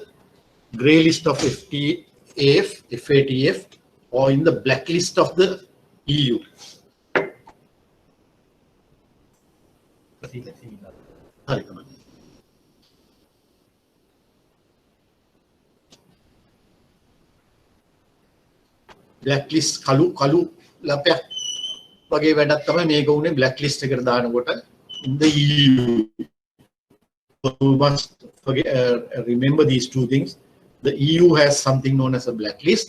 grey list of FATF, or in the blacklist of the EU. Blacklist කළු ලපයක් වගේ වැඩක් තමයි මේක උනේ blacklist එකට දානකොට in the EU. You must remember these two things. The EU has something known as a blacklist.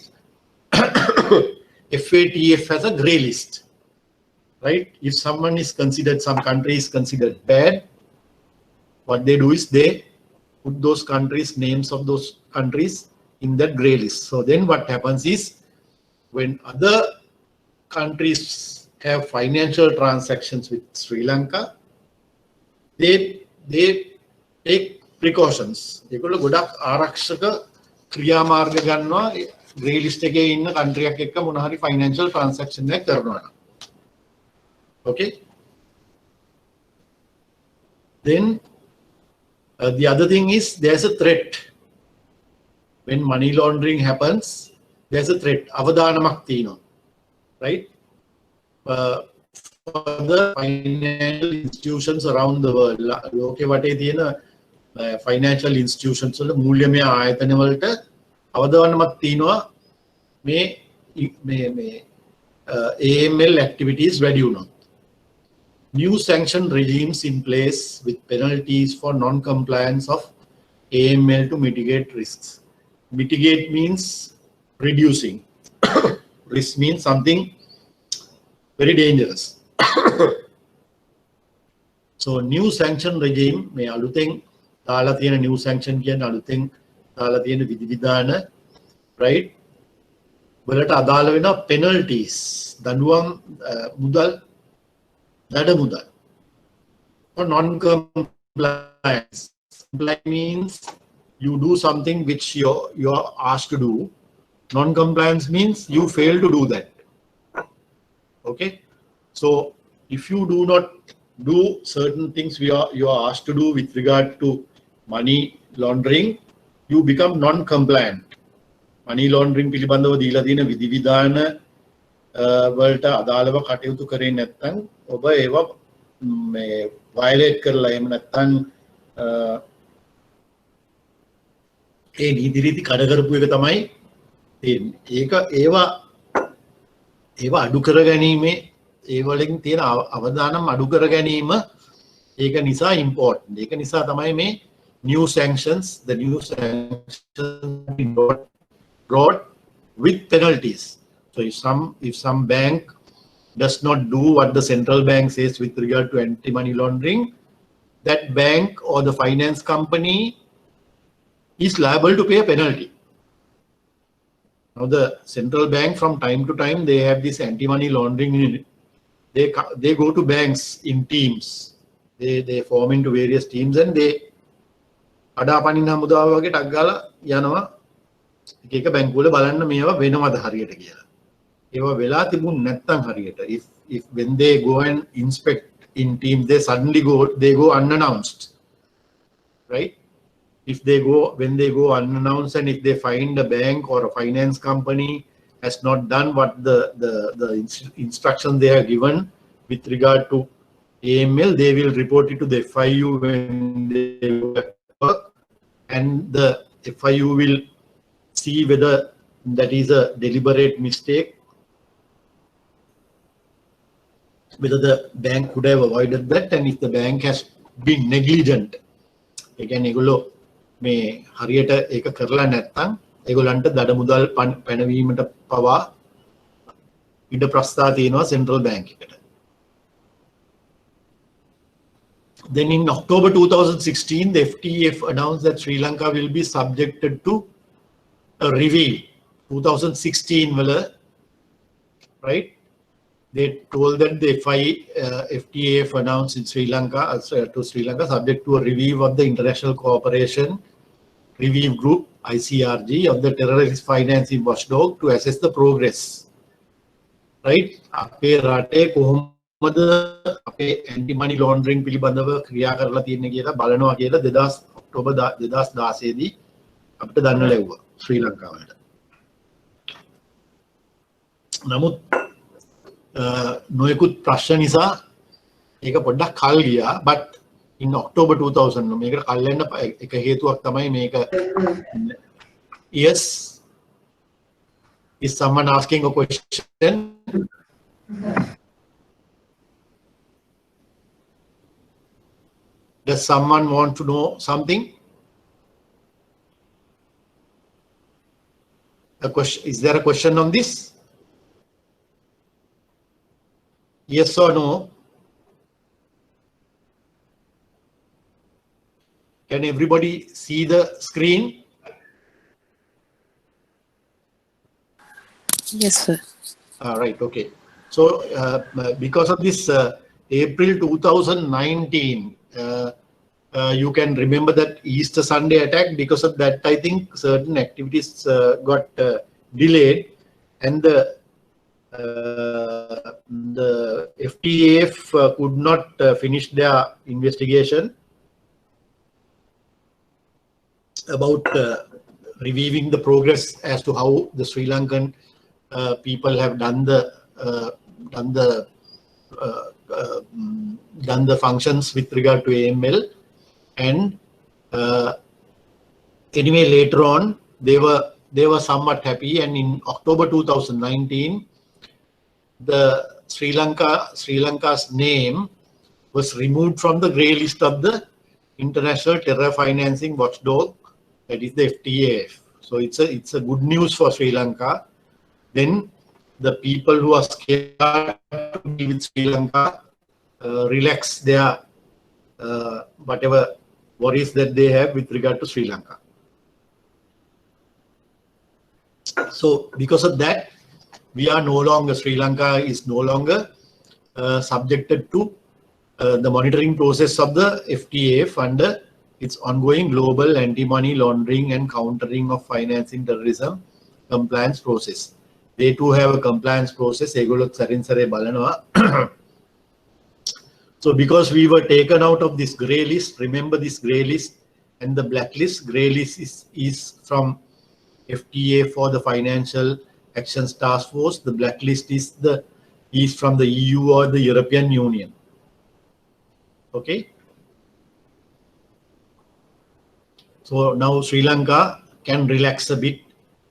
FATF has a grey list, right? If someone is considered, some country is considered bad, what they do is they put those countries, names of those countries in that grey list. So then what happens is, when other countries have financial transactions with Sri Lanka, they take precautions. ඒගොල්ලෝ ගොඩක් ආරක්ෂක ක්‍රියාමාර්ග ගන්නවා grey list එකේ ඉන්න country එකක් එක්ක මොන හරි financial transaction එකක් කරනවා නම්. Okay? Then the other thing is there's a threat. When money laundering happens, there's a threat. අවදානමක් තියෙනවා. Right? For the financial institutions around the world. ලෝකේ වටේ තියෙන financial institutions වල මූල්‍යමය ආයතන වලට අවදානමක් තියෙනවා මේ AML activities වැඩි වුණොත්. New sanction regimes in place with penalties for non-compliance of AML to mitigate risks. Mitigate means reducing. Risk means something very dangerous. So new sanction regime, මේ අලුතෙන් දාලා තියෙන new sanction කියන්නේ අලුතෙන් දාලා තියෙන විධිවිධාන, right? වලට අදාළ වෙන penalties, දඬුවම්, මුදල්, දඩ මුදල් for non-compliance. Compliance means you do something which you're asked to do. Non-compliance means you fail to do that. Okay, so if you do not do certain things you are asked to do with regard to money laundering, you become non-compliant. Money laundering පිළිබඳව දීලා තියෙන විධිවිධාන වලට අදාළව කටයුතු කරේ නැත්නම් ඔබ ඒවා මේ violate කරලා එහෙම නැත්නම් ඒ නීති රීති කඩ කරපු එක තමයි ඒවා අඩු කර ගැනීමේ ඒ වලින් තියෙන අවදානම් අඩු කර ගැනීම ඒක නිසා important. ඒක නිසා තමයි මේ new sanctions, the new sanctions brought with penalties. So if some bank does not do what the central bank says with regard to anti-money laundering, that bank or the finance company is liable to pay a penalty. Now the central bank from time to time, they have this anti-money laundering they go to banks in teams. They form into various teams and they අඩාපනින් හමුදාව වගේ ටක් ගාලා යනවා එක එක බැංකුවල බලන්න මේවා වෙනවද හරියට කියලා. ඒවා වෙලා තිබුණ නැත්නම් හරියට if when they go and inspect in teams they suddenly go unannounced, right? If they go when they go unannounced and if they find a bank or a finance company has not done what the instruction they are given with regard to AML, they will report it to the FIU when they work, and the FIU will see whether that is a deliberate mistake, whether the bank could have avoided that, and if the bank has been negligent. Again, ඒගොල්ලෝ මේ හරියට ඒක කරලා නැත්නම් ඒගොල්ලන්ට දඩ මුදල් පැනවීමට පවා ඉඩ ප්‍රස්ථා තියෙනවා සෙන්ට්‍රල් බැංක් එකට. Then in October 2016, the FTF announced that Sri Lanka will be subjected to a review. 2016 wala, right? They told that the FTF announced in Sri Lanka to Sri Lanka subject to a review of the International Cooperation Review Group ICRG of the Terrorist Financing Watchdog to assess the progress. Right? අපේ රටේ කොහොමද අපේ anti money laundering පිළිබඳව ක්‍රියා කරලා තියෙන්නේ කියලා බලනවා කියලා ඔක්තෝබර් 2016 දී අපිට දන්න ලැබුවා ශ්‍රී ලංකාවට. නමුත් නොයෙකුත් ප්‍රශ්න නිසා ඒක පොඩ්ඩක් කල් ගියා. but in October 2000 මේකට කල් යන්න එක හේතුවක් තමයි මේක. Yes, is someone asking a question? Does someone want to know something? A question, is there a question on this? Yes or no? Can everybody see the screen? Yes, sir. All right, okay. So because of this April 2019, you can remember that Easter Sunday attack. Because of that, I think certain activities got delayed, and the FTAF could not finish their investigation about reviewing the progress as to how the Sri Lankan people have done the functions with regard to AML, and anyway later on they were somewhat happy, and in October 2019 the Sri Lanka's name was removed from the grey list of the International Terror Financing Watchdog, that is the FTAF. So it's a good news for Sri Lanka. Then the people who are scared to be with Sri Lanka relax their whatever worries that they have with regard to Sri Lanka. So because of that, Sri Lanka is no longer subjected to the monitoring process of the FTAF under its ongoing global anti-money laundering and countering of financing terrorism compliance process. They too have a compliance process. So because we were taken out of this grey list, remember this grey list and the blacklist. Grey list is from FTA for the Financial Actions Task Force. The blacklist is from the EU or the European Union. Okay. So now Sri Lanka can relax a bit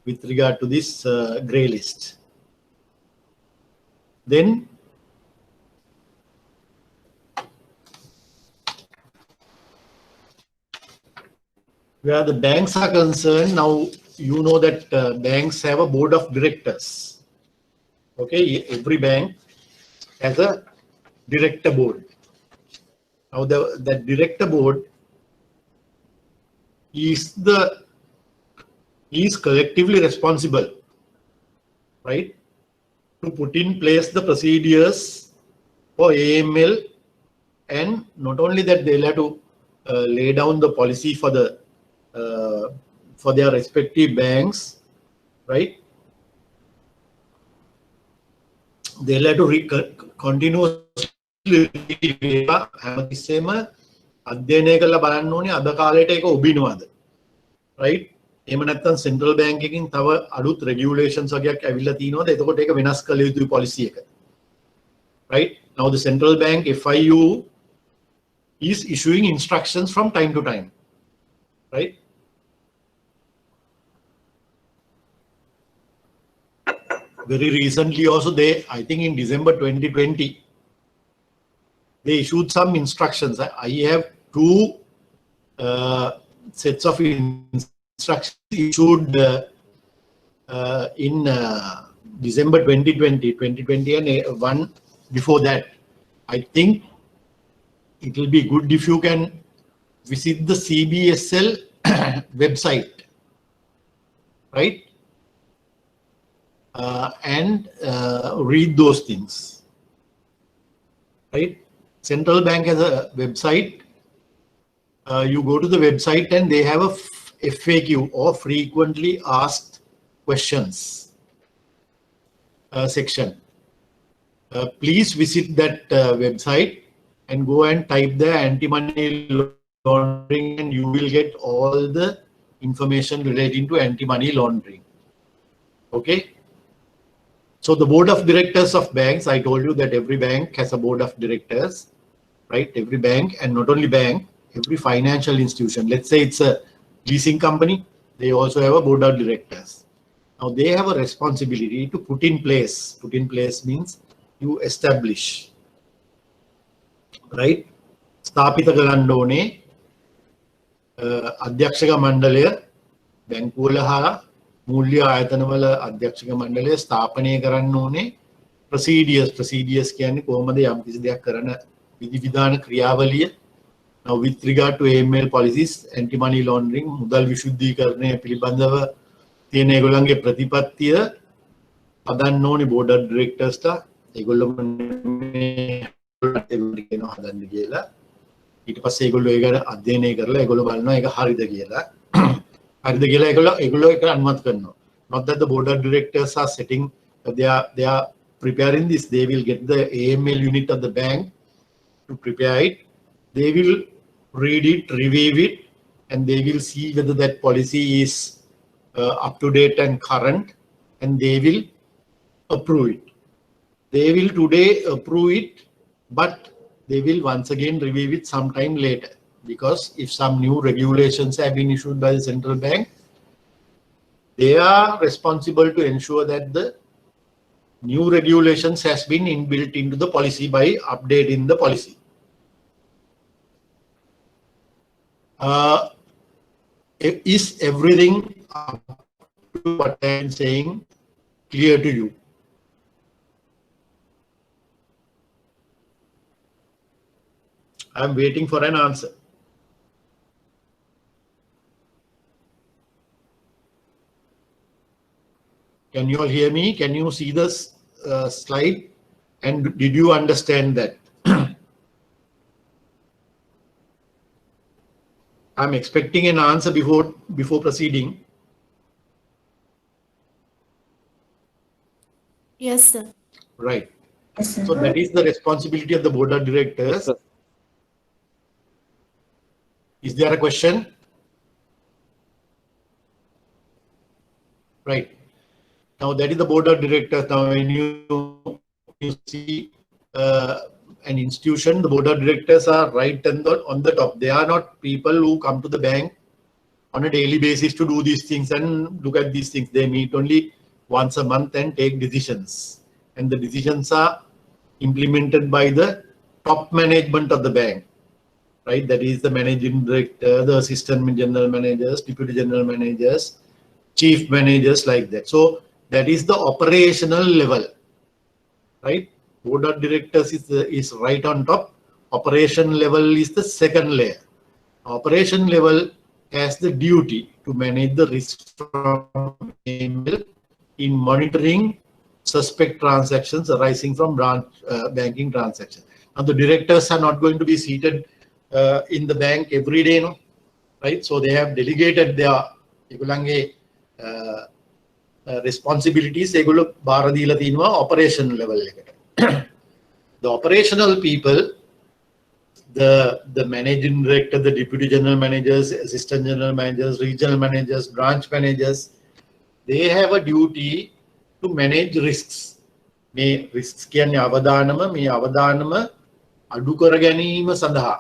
with regard to this grey list. Then where the banks are concerned, now you know that banks have a board of directors. Okay, every bank has a director board. Now that director board is collectively responsible, right, to put in place the procedures for AML, and not only that, they'll have to lay down the policy for the for their respective banks, right? They'll have to continuously හැමතිස්සෙම අධ්‍යයනය කරලා බලන්න ඕනේ අද කාලේට ඒක ඔබිනවද, right? එහෙම නැත්නම් central bank එකකින් තව අලුත් රෙගියුලේෂන්ස් වගේක් ඇවිල්ලා තිනවද? එතකොට ඒක වෙනස් කළ යුතුයි policy එක. Right? Now the central bank FIU is issuing instructions from time to time, right? Very recently also I think in December 2020, they issued some instructions. I have two sets of instructions issued in December 2020 and one before that. I think it will be good if you can visit the CBSL website, right? And read those things, right? Central Bank has a website. You go to the website and they have a FAQ, or frequently asked questions section. Please visit that website and go and type the anti-money laundering, and you will get all the information relating to anti-money laundering. Okay. So the board of directors of banks, I told you that every bank has a board of directors, right? Every bank, and not only bank, every financial institution. Let's say it's a leasing company, they also have a board of directors. Now they have a responsibility to put in place. Put in place means you establish, right? ස්ථාපිත කරන්න ඕනේ අධ්‍යක්ෂක මණ්ඩලය බැංකුවල හා මූල්‍ය ආයතනවල අධ්‍යක්ෂක මණ්ඩලය ස්ථාපනය කරන්න ඕනේ. ප්‍රොසීඩියර්ස් කියන්නේ කොහොමද යම් කිසි දෙයක් කරන විධිවිධාන ක්‍රියාවලිය. Now with regard to AML policies, anti-money laundering, මුදල් විශුද්ධීකරණය පිළිබඳව තියෙන ඒගොල්ලන්ගේ ප්‍රතිපත්තිය හදන්න ඕනේ board of directorsලා. ඒගොල්ලෝ කියනවා හදන්න කියලා. ඊට පස්සේ ඒගොල්ලෝ ඒක අධ්‍යයනය කරලා ඒගොල්ලෝ බලනවා ඒක හරිද කියලා. හරිද කියලා ඒගොල්ලෝ ඒක අනුමත කරනවා. Not that the board of directors are setting, they are preparing this. They will get the AML unit of the bank to prepare it. They will read it, review it, and they will see whether that policy is up to date and current, and they will approve it. They will today approve it, but they will once again review it sometime later, because if some new regulations have been issued by the central bank, they are responsible to ensure that the new regulations has been inbuilt into the policy by updating the policy. Is everything up to what I am saying clear to you? I am waiting for an answer. Can you all hear me? Can you see this slide? And did you understand that? I'm expecting an answer before proceeding. Yes, sir. Right. Yes, sir. So that is the responsibility of the board of directors. Yes, Is there a question? Right. Now that is the board of directors. Now when you see an institution, the board of directors are right on the top. They are not people who come to the bank on a daily basis to do these things and look at these things. They meet only once a month and take decisions. And the decisions are implemented by the top management of the bank. Right, that is the managing director, the assistant general managers, deputy general managers, chief managers, like that. So that is the operational level, right? Board of directors is right on top. Operation level is the second layer. Operation level has the duty to manage the risk from AML in monitoring suspect transactions arising from banking transactions. Now the directors are not going to be seated in the bank every day, no? Right? So they have delegated their responsibilities. Operation level. The operational people, the managing director, the deputy general managers, assistant general managers, regional managers, branch managers, they have a duty to manage risks. May risks කියන්නේ අවදානම මේ අවදානම අඩු කර ගැනීම සඳහා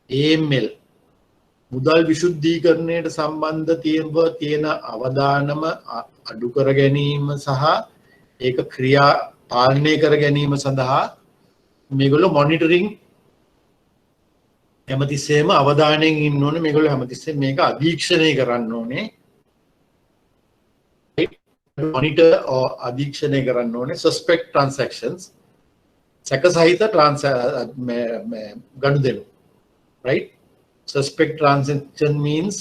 AML මුදල් විශුද්ධීකරණයට සම්බන්ධ තියෙන අවදානම අඩු කර ගැනීම සහ ඒක ක්‍රියා පාලනය කර ගැනීම සඳහා මේගොල්ලෝ මොනිටරින් හැමතිස්සෙම අවධානයෙන් ඉන්න ඕනේ. මේගොල්ලෝ හැමතිස්සෙම මේක අධීක්ෂණය කරන්න ඕනේ. Monitor or අධීක්ෂණය කරන්න ඕනේ suspect transactions සැකසහිත ගනුදෙනු, right? Suspect transaction means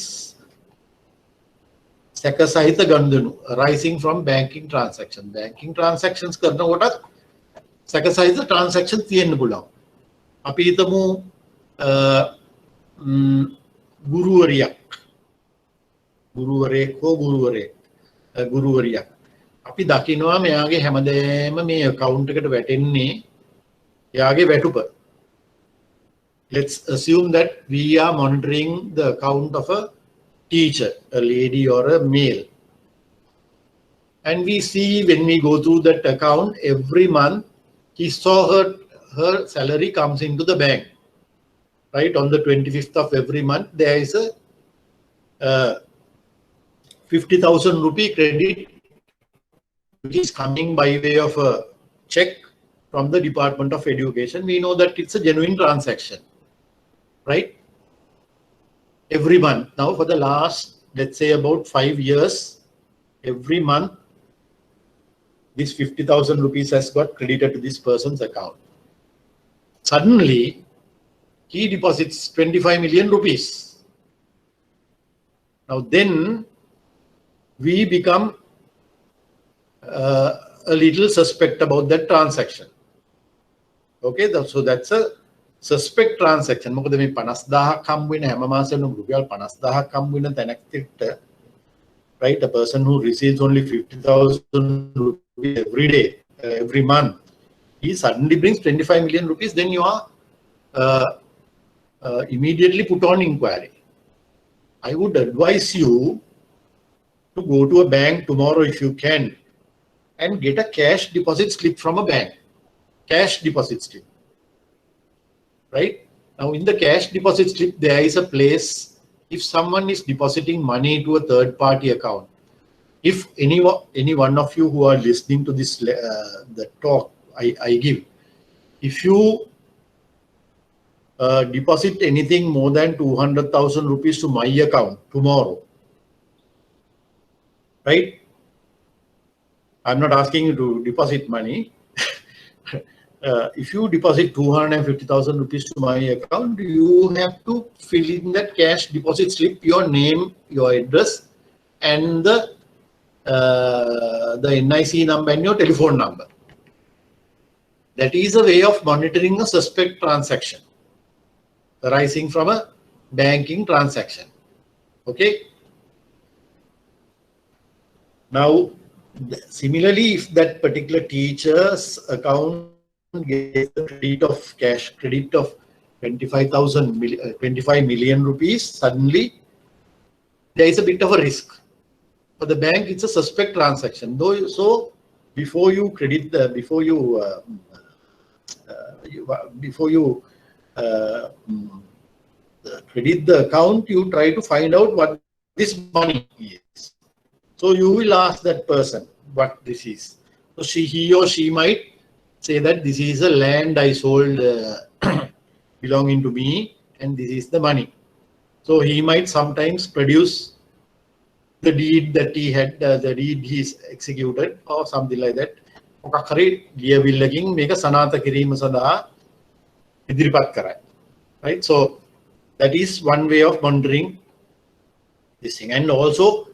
සැකසහිත ගනුදෙනු arising from banking transaction. Banking transactions කරනකොට සැකසහිත transactions තියෙන්න පුළුවන්. අපි හිතමු ගුරුවරියක් අපි දකිනවා මෙයාගේ හැමදේම මේ account එකට වැටෙන්නේ එයාගේ වැටුප. Let's assume that we are monitoring the account of a teacher, a lady or a male, and we see when we go through that account every month he saw her salary comes into the bank, right? On the 25th of every month there is a 50,000 rupee credit which is coming by way of a check from the Department of Education. We know that it's a genuine transaction, right? Every month. Now for the last, let's say about 5 years, every month this 50,000 rupees has got credited to this person's account. Suddenly he deposits 25 million rupees. Now then we become a little suspect about that transaction. Okay, so that's a suspect transaction. මොකද මේ 50000ක් හම්බ වෙන හැම මාසෙම රුපියල් 50000ක් හම්බ වෙන තැනකට, right? A person who receives only 50,000 rupees every day, every month, he suddenly brings 25 million rupees. Then you are immediately put on inquiry. I would advise you to go to a bank tomorrow if you can and get a cash deposit slip from a bank. Cash deposit slip, right? Now in the cash deposit slip there is a place, if someone is depositing money to a third party account, if any one of you who are listening to this the talk I give, if you deposit anything more than 200,000 rupees to my account tomorrow, right? I'm not asking you to deposit money. If you deposit 250,000 rupees to my account, you have to fill in that cash deposit slip, your name, your address, and the NIC number and your telephone number. That is a way of monitoring a suspect transaction arising from a banking transaction. Okay. Now, similarly, if that particular teacher's account gets a credit of cash credit of 25 million rupees, suddenly there is a bit of a risk. For the bank, it's a suspect transaction. So before you credit the credit the account, you try to find out what this money is. So you will ask that person what this is. So he or she might say that this is a land I sold belonging to me and this is the money. So he might sometimes produce the deed that he had, the deed he's executed or something like that. මොකක් හරි ලියවිල්ලකින් මේක සනාථ කිරීම සඳහා ඉදිරිපත් කරයි. Right? So that is one way of monitoring this thing. And also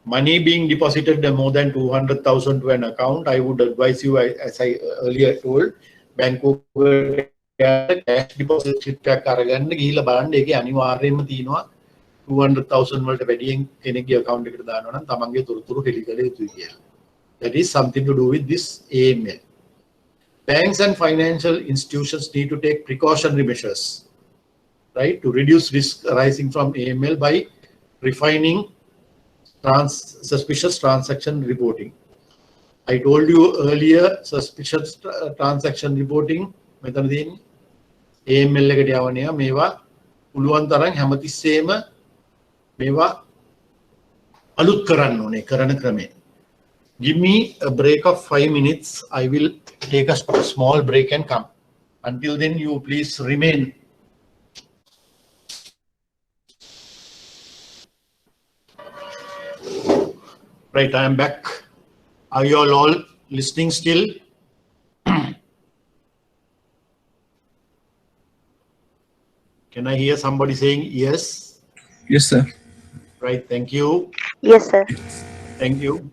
money being deposited more than 200,000 to an account, I would advise you, as I earlier told, Bank cash deposit slip එකක් අරගන්න ගිහිල්ලා බලන්න ඒකේ අනිවාර්යයෙන්ම තියෙනවා 200,000 වලට වැඩියෙන් කෙනෙක්ගේ account එකට දානවා නම් තමන්ගේ තොරතුරු හෙළි කළ යුතුයි කියලා. That is something to do with this AML. Banks and financial institutions need to take precautionary measures, right, to reduce risk arising from AML by refining suspicious transaction reporting. I told you earlier, suspicious transaction reporting මෙතන තියෙන්නේ AML එකට යවන්නේ මේවා පුළුවන් තරම් හැමතිස්සෙම මේවා අලුත් කරන්න ඕනේ කරන ක්‍රමය. Give me a break of 5 minutes. I will take a small break and come. Until then, you please remain. Right, I am back. Are you all listening still? Can I hear somebody saying yes? Yes, sir. Right, thank you. Yes, sir. Thank you.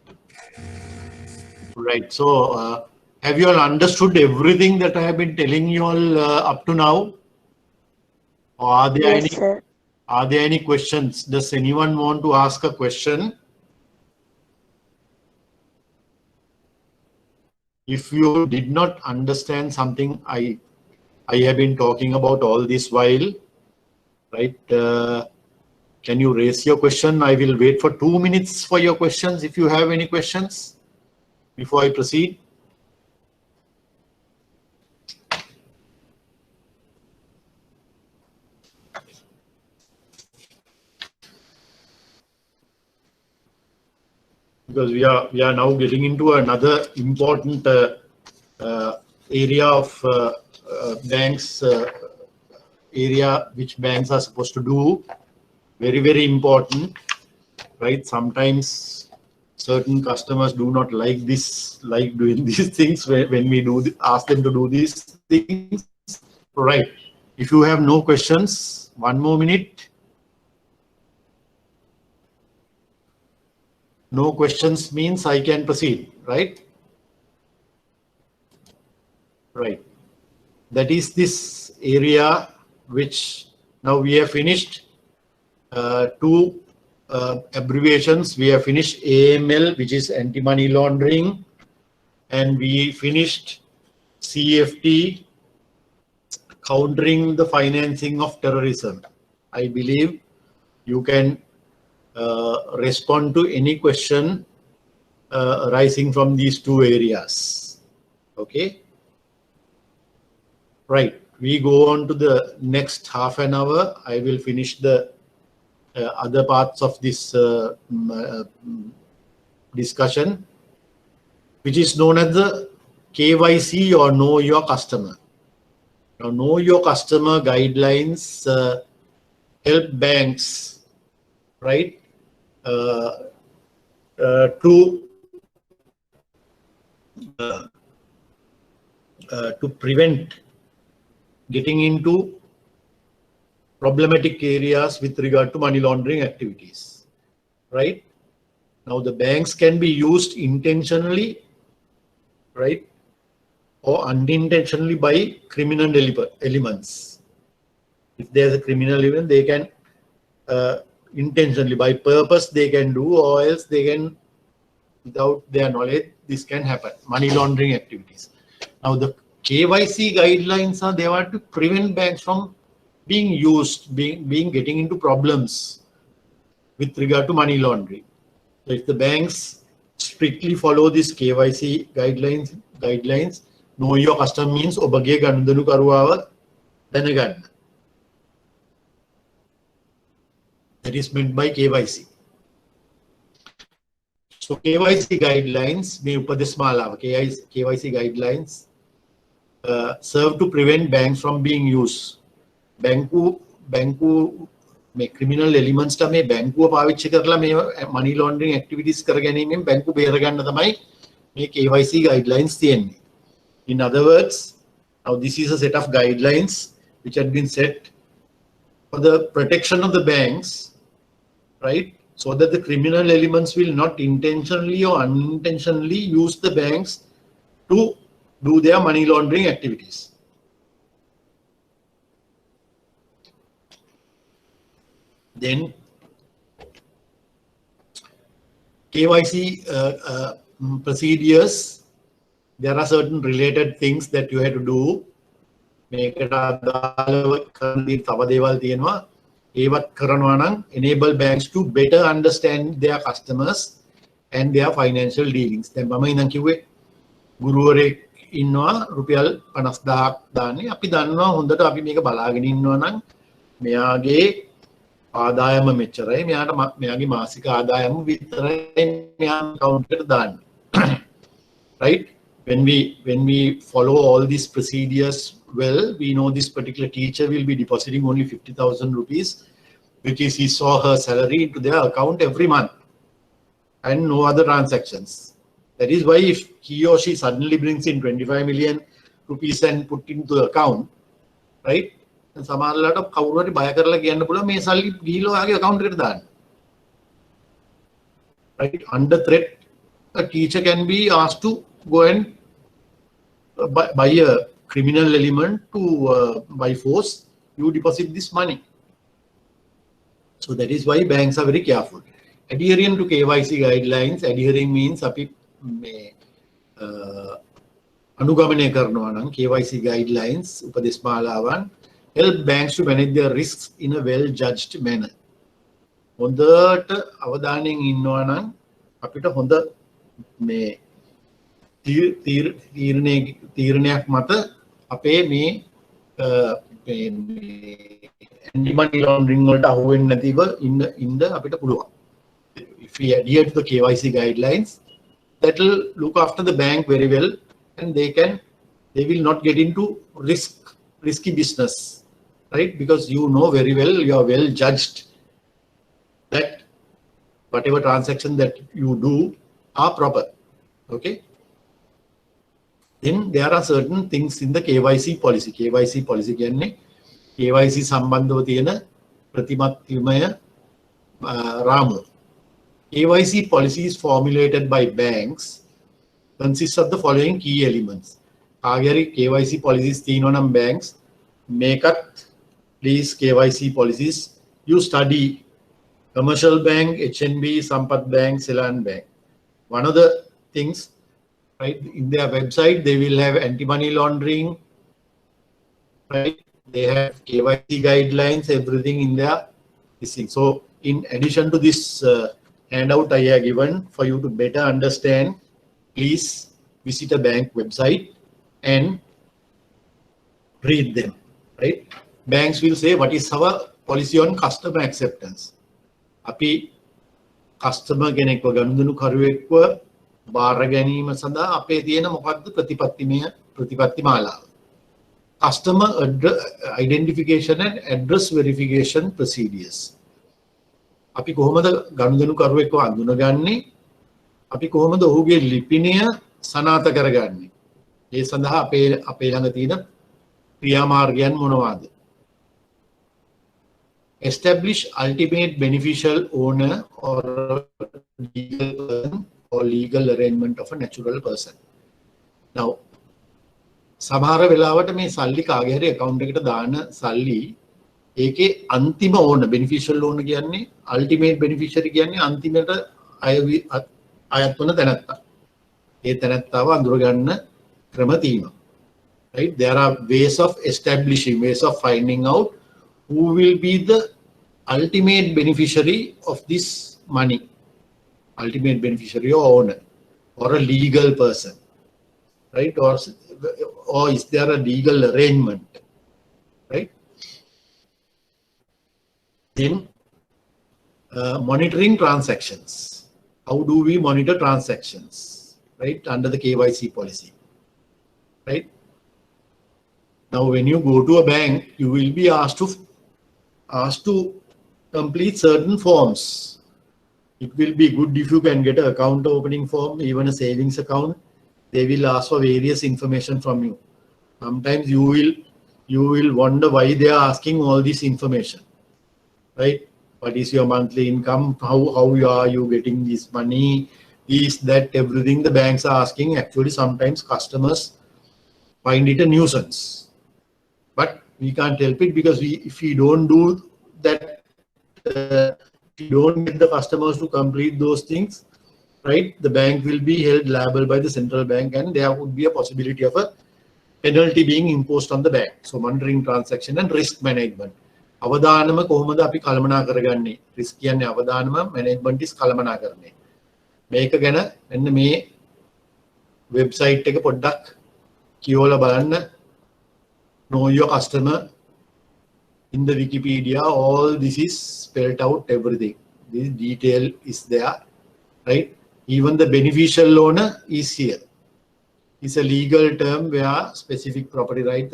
Right, so have you all understood everything that I have been telling you all up to now? Or are there any questions? Does anyone want to ask a question? If you did not understand something I have been talking about all this while, right? Can you raise your question? I will wait for 2 minutes for your questions if you have any questions before I proceed. Because we are now getting into another important area of banks, area which banks are supposed to do. Very important, right? Sometimes certain customers do not like doing these things when we ask them to do these things, right? If you have no questions, 1 more minute. No questions means I can proceed, right? Right. That is this area which now we have finished. 2 abbreviations. We have finished AML, which is anti-money laundering, and we finished CFT, countering the financing of terrorism. I believe you can respond to any question arising from these 2 areas. Okay. Right. We go on to the next half an hour. I will finish the other parts of this discussion, which is known as the KYC or Know Your Customer. Now, Know Your Customer guidelines help banks, right, to prevent getting into problematic areas with regard to money laundering activities, right? Now the banks can be used intentionally, right, or unintentionally by criminal elements. If there's a criminal element, they can intentionally, by purpose, they can do, or else they can, without their knowledge, this can happen. Money laundering activities. Now the KYC guidelines are there to prevent banks from being used, getting into problems with regard to money laundering. So if the banks strictly follow this KYC guidelines, know your customer means ඔබගේ ගනුදෙනු කරුවාව දැනගන්න. That is meant by KYC. So KYC guidelines, මේ උපදෙස් මාලාව KYC guidelines serve to prevent banks from being used. බැංකු මේ criminal elements මේ බැංකුව පාවිච්චි කරලා මේ money laundering activities කර ගැනීමෙන් බැංකු බේර ගන්න තමයි මේ KYC guidelines තියෙන්නේ. In other words, now this is a set of guidelines which had been set for the protection of the banks, right? So that the criminal elements will not intentionally or unintentionally use the banks to do their money laundering activities. Then KYC procedures, there are certain related things that you have to do. මේකට අදාළව කරන දේ තව දේවල් තියෙනවා. ඒවත් කරනවා නම් enable banks to better understand their customers and their financial dealings. දැන් මම ඉඳන් කිව්වේ ගුරුවරයෙක් ඉන්නවා රුපියල් 50000ක් දාන්නේ. අපි දන්නවා හොඳට අපි මේක බලාගෙන ඉන්නවා නම් මෙයාගේ ආදායම මෙච්චරයි. මෙයාගේ මාසික ආදායම විතරයි මෙයා account එකට දාන්නේ. Right? When we follow all these procedures well, we know this particular teacher will be depositing only 50,000 rupees, which is his or her salary, into their account every month, and no other transactions. That is why if he or she suddenly brings in 25 million rupees and put into the account, right? And සමහරවිට කවුරු හරි බය කරලා කියන්න පුළුවන් මේ සල්ලි ගිහිල්ලා ඔයාගේ account එකට දාන්න. Right? Under threat, a teacher can be asked to go and by a criminal element to by force you deposit this money. So that is why banks are very careful. Adhering to KYC guidelines, adhering means api anugamane karanawa nan KYC guidelines upadesh malawan help banks to manage their risks in a well judged manner. හොඳට අවධානයෙන් ඉන්නවා නම් අපිට හොඳ මේ තීරණයක් මත අපේ මේ anti money laundering වලට අහු වෙන්නේ නැතිව ඉන්න අපිට පුළුවන්. If we adhere to the KYC guidelines, that will look after the bank very well, and they will not get into risky business, right? Because you know very well, you are well judged that whatever transaction that you do are proper. Okay. Then there are certain things in the KYC policy. KYC policy කියන්නේ KYC සම්බන්ධව තියෙන ප්‍රතිමත්තිමය රාමුව. KYC policy is formulated by banks, consists of the following key elements. ආගරි KYC policies තියෙනවා නම් banks මේකත් these KYC policies you study commercial bank, HNB, Sampath Bank, Ceylon Bank. One of the things, right, in their website they will have anti-money laundering, right? They have KYC guidelines, everything in there. So in addition to this handout I have given for you to better understand, please visit a bank website and read them, right? Banks will say what is our policy on customer acceptance. අපි customer කෙනෙක්ව ගනුදෙනු කරුවෙක්ව බාර ගැනීම සඳහා අපේ තියෙන මොකක්ද ප්‍රතිපත්ති මාලාව. Customer identification and address verification procedures. අපි කොහොමද ගනුදෙනු කරුවෙක්ව අඳුනගන්නේ? අපි කොහොමද ඔහුගේ ලිපිණය සනාථ කරගන්නේ? ඒ සඳහා අපේ ළඟ තියෙන ක්‍රියාමාර්ගයන් මොනවාද? Establish ultimate beneficial owner or legal person or legal arrangement of a natural person. Now, සමහර වෙලාවට මේ සල්ලි කාගේ හරි account එකට දාන සල්ලි ඒකේ අන්තිම ඕන beneficial owner කියන්නේ ultimate beneficiary කියන්නේ අන්තිමට අයත් වන තැනැත්තා. ඒ තැනැත්තාව අඳුර ගන්න ක්‍රම තියෙනවා. Right? There are ways of establishing, ways of finding out who will be the ultimate beneficiary of this money, ultimate beneficiary or owner, or a legal person, right? Or is there a legal arrangement, right? Then monitoring transactions. How do we monitor transactions, right? Under the KYC policy, right? Now, when you go to a bank, you will be asked to complete certain forms. It will be good if you can get an account opening form, even a savings account. They will ask for various information from you. Sometimes you will wonder why they are asking all this information, right? What is your monthly income? How are you getting this money? This, that, everything the banks are asking. Actually, sometimes customers find it a nuisance. But we can't help it because if we don't do that if you don't get the customers to complete those things, right, the bank will be held liable by the central bank, and there would be a possibility of a penalty being imposed on the bank. So monitoring transaction and risk management. අවදානම කොහොමද අපි කළමනා කරගන්නේ? risk කියන්නේ අවදානම, management is කළමනා කරන්නේ. මේක ගැන මෙන්න මේ website එක පොඩ්ඩක් කියවලා බලන්න. Know your customer in the Wikipedia, all this is spelled out, everything. This detail is there, right? Even the beneficial owner is here. It's a legal term where specific property right,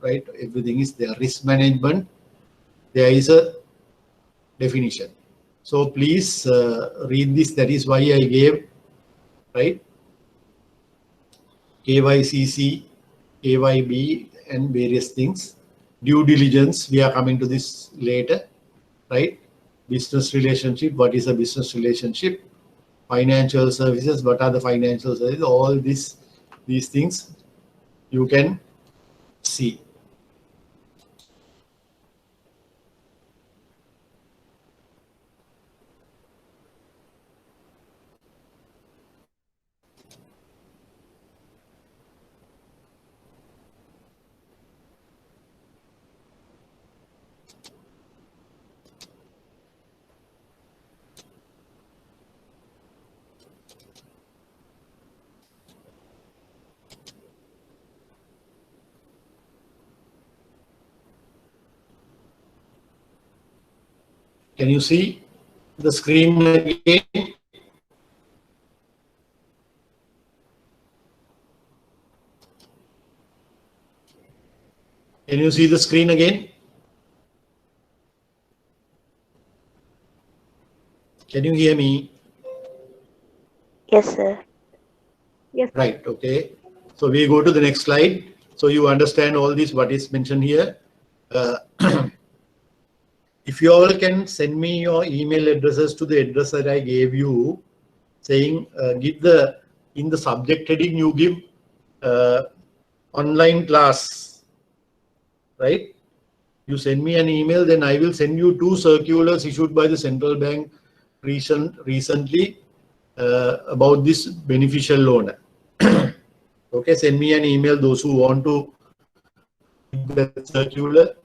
right? Everything is there. Risk management, there is a definition. So please read this. That is why I gave, right, KYCC, KYB, and various things. Due diligence, we are coming to this later, right? Business relationship, what is a business relationship? Financial services, what are the financial services? All these things you can see. Can you see the screen again? Can you see the screen again? Can you hear me? Yes, sir. Yes. Right, okay. So we go to the next slide. So you understand all this, what is mentioned here. If you all can send me your email addresses to the address that I gave you, saying give the, in the subject heading you give online class, right? You send me an email, then I will send you 2 circulars issued by the central bank recently about this beneficial loan. Okay, send me an email, those who want to get that circular.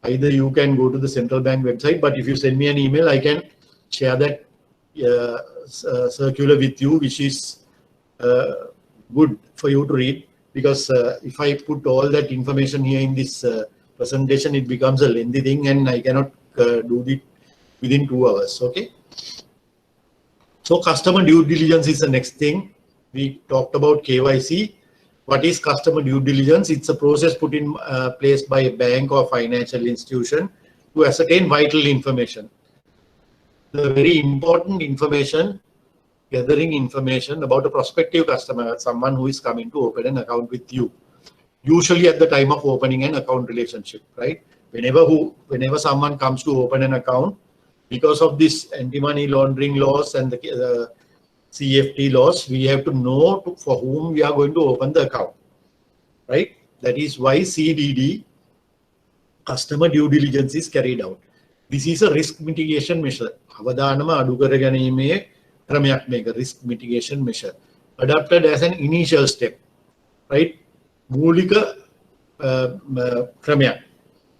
Either you can go to the central bank website, but if you send me an email, I can share that circular with you, which is good for you to read, because if I put all that information here in this presentation, it becomes a lengthy thing and I cannot do it within 2 hours. Okay. So customer due diligence is the next thing. We talked about KYC. What is customer due diligence? It's a process put in place by a bank or financial institution to ascertain vital information. The very important information, gathering information about a prospective customer, someone who is coming to open an account with you. Usually at the time of opening an account relationship, right? Whenever someone comes to open an account, because of this anti-money laundering laws and the CFT laws, we have to know for whom we are going to open the account, right? That is why CDD, customer due diligence, is carried out. This is a risk mitigation measure. Avadanama adu karaganime kramayak meka, risk mitigation measure adopted as an initial step, right? Moolika kramayak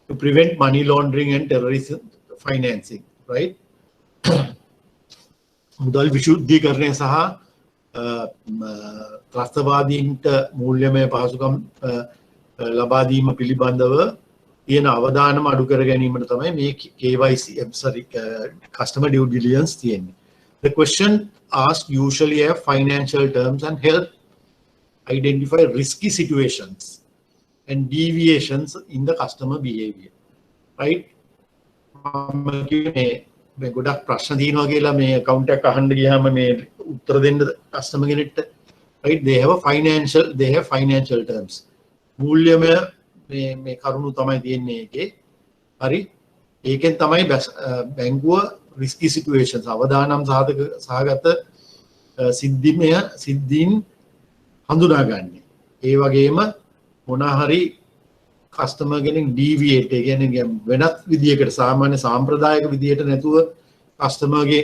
to prevent money laundering and terrorism financing, right? මුදල් විශුද්ධි කරණය සහ ත්‍රස්තවාදීන්ට මූල්‍යමය පහසුකම් ලබා දීම පිළිබඳව තියෙන අවධානම අඩු කර ගැනීමට තමයි මේ KYC, customer due diligence තියෙන්නේ. The question asked usually have financial terms and help identify risky situations and deviations in the customer behavior, right? මේ ගොඩක් ප්‍රශ්න තියෙනවා කියලා මේ account එක අහන්න ගියාම මේ උත්තර දෙන්න customer කෙනෙක්ට, right? They have financial terms. මූල්‍යමය මේ කරුණු තමයි තියෙන්නේ ඒකේ. හරි? ඒකෙන් තමයි බැංකුව risky situations අවදානම් සහගත සිද්ධීන් හඳුනාගන්නේ. ඒ වගේම මොන හරි customer getting deviate again and again. වෙනත් විදියකට සාමාන්‍ය සාම්ප්‍රදායික විදියට නැතුව customer ගේ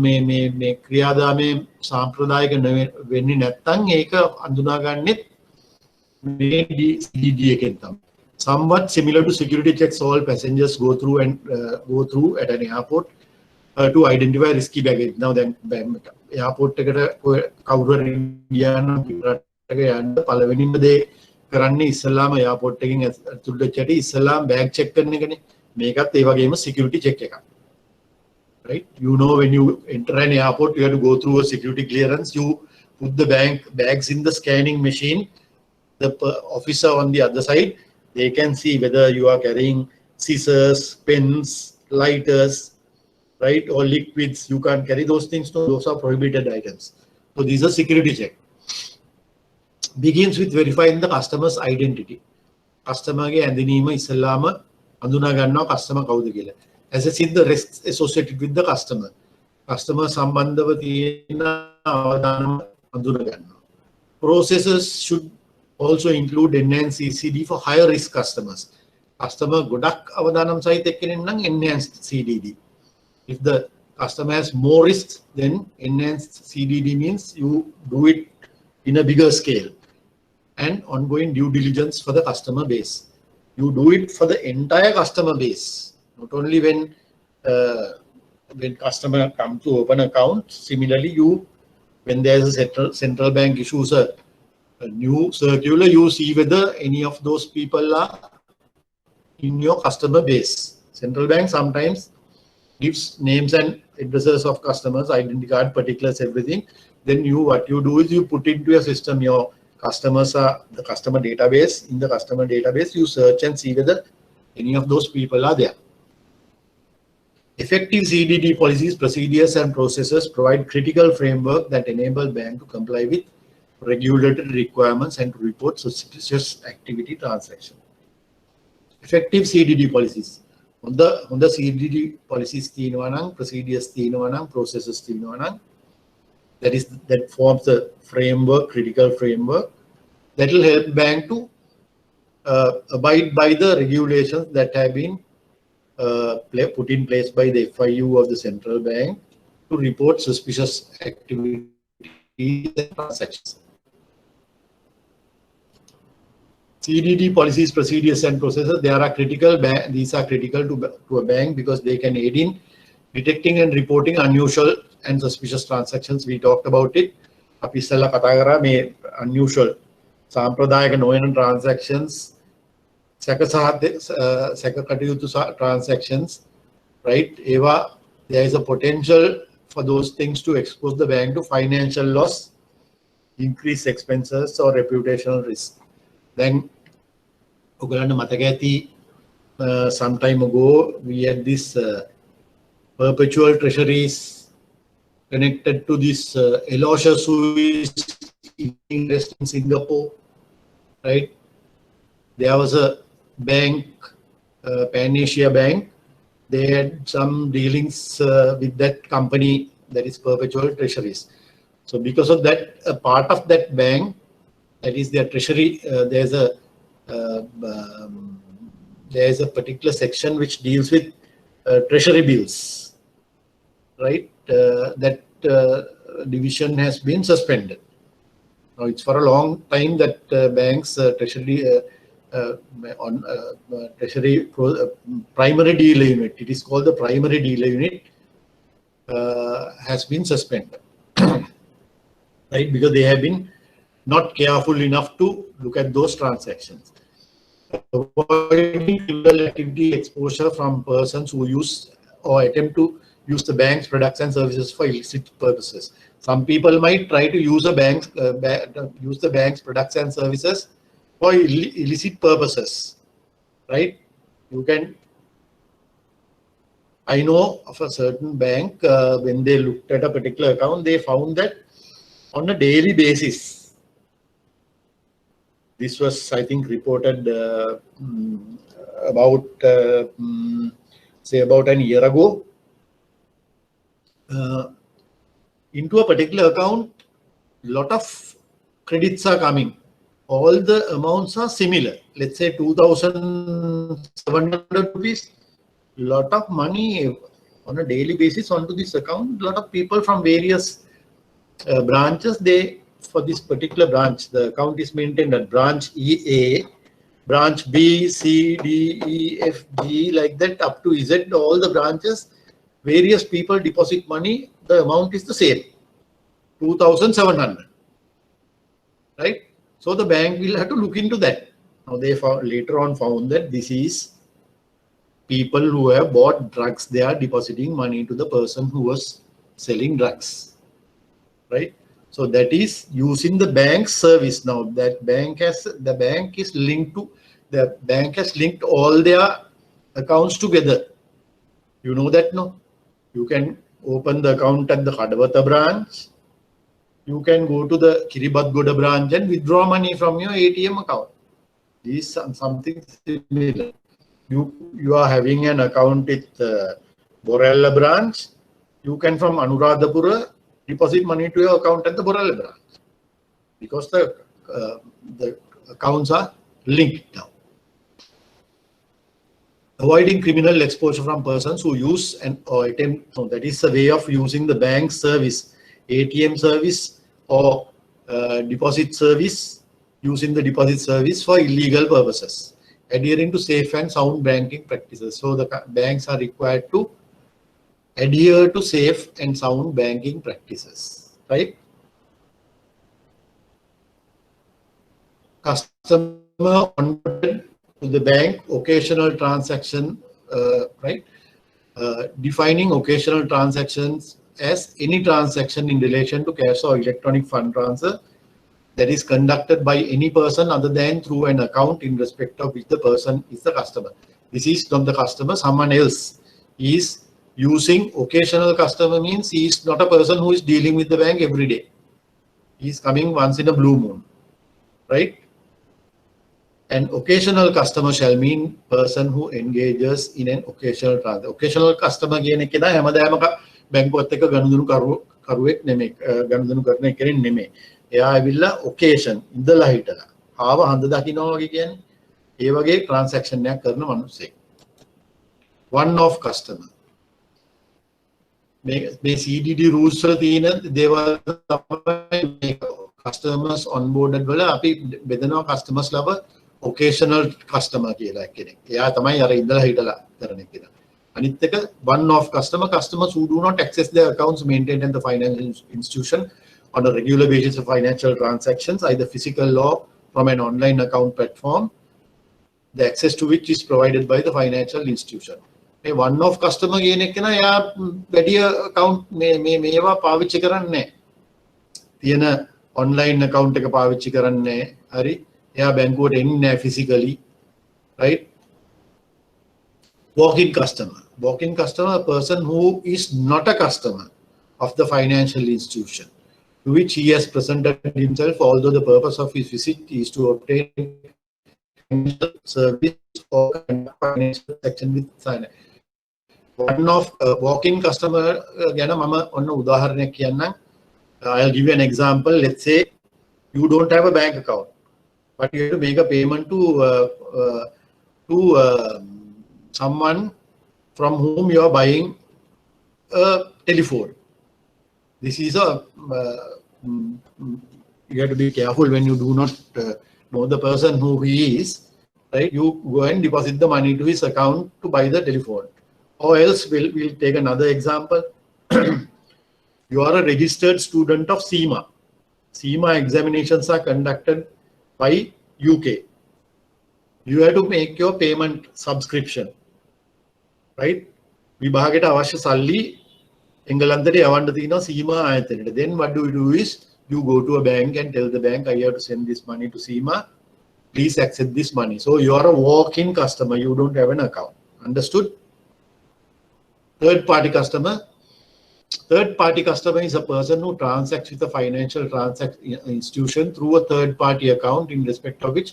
මේ ක්‍රියාදාමයේ සාම්ප්‍රදායික වෙන්නේ නැත්නම් ඒක අඳුනාගන්නේ මේ CDD එකෙන් තමයි. Somewhat similar to security checks all passengers go through at an airport to identify risky baggage. Now then airport එකට කවුරු හරි ගියානම් යන්න පළවෙනිම දේ කරන්නේ ඉස්සලාම එයාපෝට් එකකින් ඇතුළට වෙච්චට ඉස්සලාම බෑග් චෙක් කරන එකනේ. මේකත් ඒ වගේම security check එකක්. Right? You know, when you enter an airport, you have to go through a security clearance. You put the bags in the scanning machine. The officer on the other side, they can see whether you are carrying scissors, pens, lighters, right, or liquids. You can't carry those things. No, those are prohibited items. So these are security check. Begins with verifying the customer's identity. Customer ge ඇඳීම ඉස්සලාම අඳුනා ගන්නවා customer කවුද කියලා. Assessing the risks associated with the customer. Customer සම්බන්ධව තියෙන අවදානම් අඳුනා ගන්නවා. Processes should also include enhanced CCD for higher risk customers. Customer ගොඩක් අවදානම් සහිත එක්කෙනෙක් නම් enhanced CDD. If the customer has more risks, then enhanced CDD means you do it in a bigger scale. And ongoing due diligence for the customer base. You do it for the entire customer base, not only when customer come to open account. Similarly, when there's a central bank issues a new circular, you see whether any of those people are in your customer base. Central bank sometimes gives names and addresses of customers, identity card, particulars, everything. Then what you do is you put into your system your customers are the customer database. In the customer database, you search and see whether any of those people are there. Effective CDD policies, procedures, and processes provide critical framework that enable bank to comply with regulatory requirements and to report suspicious activity transaction. Effective CDD policies. On the CDD policies තියෙනවා නම්, procedures තියෙනවා නම්, processes තියෙනවා නම්, that forms the framework, critical framework that will help bank to abide by the regulations that have been put in place by the FIU of the central bank to report suspicious activities and transactions. CDD policies, procedures, and processes, these are critical to a bank because they can aid in detecting and reporting unusual and suspicious transactions. We talked about it. අපි ඉස්සෙල්ලා කතා කරා මේ unusual සාම්ප්‍රදායික නොවන transactions, සැක කටයුතු transactions, right? There is a potential for those things to expose the bank to financial loss, increased expenses, or reputational risk. Then ඔයගලන්ට මතක ඇති some time ago we had this perpetual treasuries connected to this Elosha Suis invest in Singapore, right? There was a bank, Pan Asia Bank. They had some dealings with that company that is Perpetual Treasuries. So because of that, a part of that bank, that is their treasury, there's a particular section which deals with treasury bills, right? That division has been suspended. Now it's for a long time that banks treasury primary dealer unit, it is called the primary dealer unit, has been suspended, right? Because they have been not careful enough to look at those transactions. Avoiding illegal activity exposure from persons who use or attempt to use the bank's products and services for illicit purposes. Some people might try to use the bank's products and services for illicit purposes, right? I know of a certain bank, when they looked at a particular account, they found that on a daily basis, this was, I think, reported about an year ago. Into a particular account, lot of credits are coming all the amounts are similar. Let's say 2,700 rupees, lot of money on a daily basis onto this account. A lot of people from various branches, for this particular branch, the account is maintained at branch EA, branch B, C, D, E, F, G, like that up to Z, all the branches, various people deposit money, the amount is the same, 2,700, right? So the bank will have to look into that. Now they later on found that this is people who have bought drugs, they are depositing money to the person who was selling drugs, right? So that is using the bank service. Now that the bank has linked all their accounts together. You know that, no? You can open the account at the Kadawatha branch. You can go to the Kiribadgoda branch and withdraw money from your ATM account. This is something similar. You are having an account with Borella branch. You can from Anuradhapura deposit money to your account at the Borella branch because the accounts are linked now. Avoiding criminal exposure from persons who use or attempt. So that is a way of using the bank service, ATM service or deposit service, using the deposit service for illegal purposes. Adhering to safe and sound banking practices. So the banks are required to adhere to safe and sound banking practices, right? Customer onboarded to the bank, occasional transaction, right? Defining occasional transactions as any transaction in relation to cash or electronic fund transfer that is conducted by any person other than through an account in respect of which the person is the customer. This is not the customer, someone else is using. Occasional customer means he is not a person who is dealing with the bank every day. He is coming once in a blue moon, right? An occasional customer shall mean person who engages in an occasional transaction. Occasional customer කියන්නේ කෙනා හැමදාම බැංකුවත් එක්ක ගනුදෙනු කරුවෙක් නෙමෙයි, ගනුදෙනු කරන කෙනෙක් නෙමෙයි. එයා ඇවිල්ලා occasion ඉඳලා හිටලා ආව හඳ දකින්නවා වගේ කියන්නේ ඒ වගේ transaction එකක් කරන මිනිස්සෙක්. One off customer. මේ CDD rules වල තියෙන දේවල් තමයි customers onboarded වල අපි බෙදනවා customers ලව occasional customer කියලා කෙනෙක්. එයා තමයි අර ඉඳලා හිටලා කරන එක. අනිත් එක one off customer, customers who do not access their accounts maintained in the financial institution on a regular basis of financial transactions, either physical or from an online account platform, the access to which is provided by the financial institution. A one off customer කියන එක නා එයා වැඩි account මේවා පාවිච්චි කරන්නේ නැහැ. තියෙන online account එක පාවිච්චි කරන්නේ නැහැ. හරි. එයා බැංකුවට එන්නේ නැහැ physically, right? Walk-in customer. Walk-in customer, a person who is not a customer of the financial institution to which he has presented himself, although the purpose of his visit is to obtain financial service or financial section with finance. One of walk-in customer ගැන මම ඔන්න උදාහරණයක් කියන්නම්. I'll give you an example. Let's say you don't have a bank account, but you have to make a payment to someone from whom you are buying a telephone. This is you have to be careful when you do not know the person who he is, right? You go and deposit the money to his account to buy the telephone. Or else we'll take another example. You are a registered student of SEMA. SEMA examinations are conducted by UK. You have to make your payment subscription, right? විභාගයට අවශ්‍ය සල්ලි එංගලන්තයට යවන්න තියෙනවා SEMA ආයතනයට. Then what do you do is you go to a bank and tell the bank, I have to send this money to SEMA. Please accept this money. So you are a walk-in customer. You don't have an account. Understood? Third-party customer. Third-party customer is a person who transacts with a financial institution through a third-party account in respect of which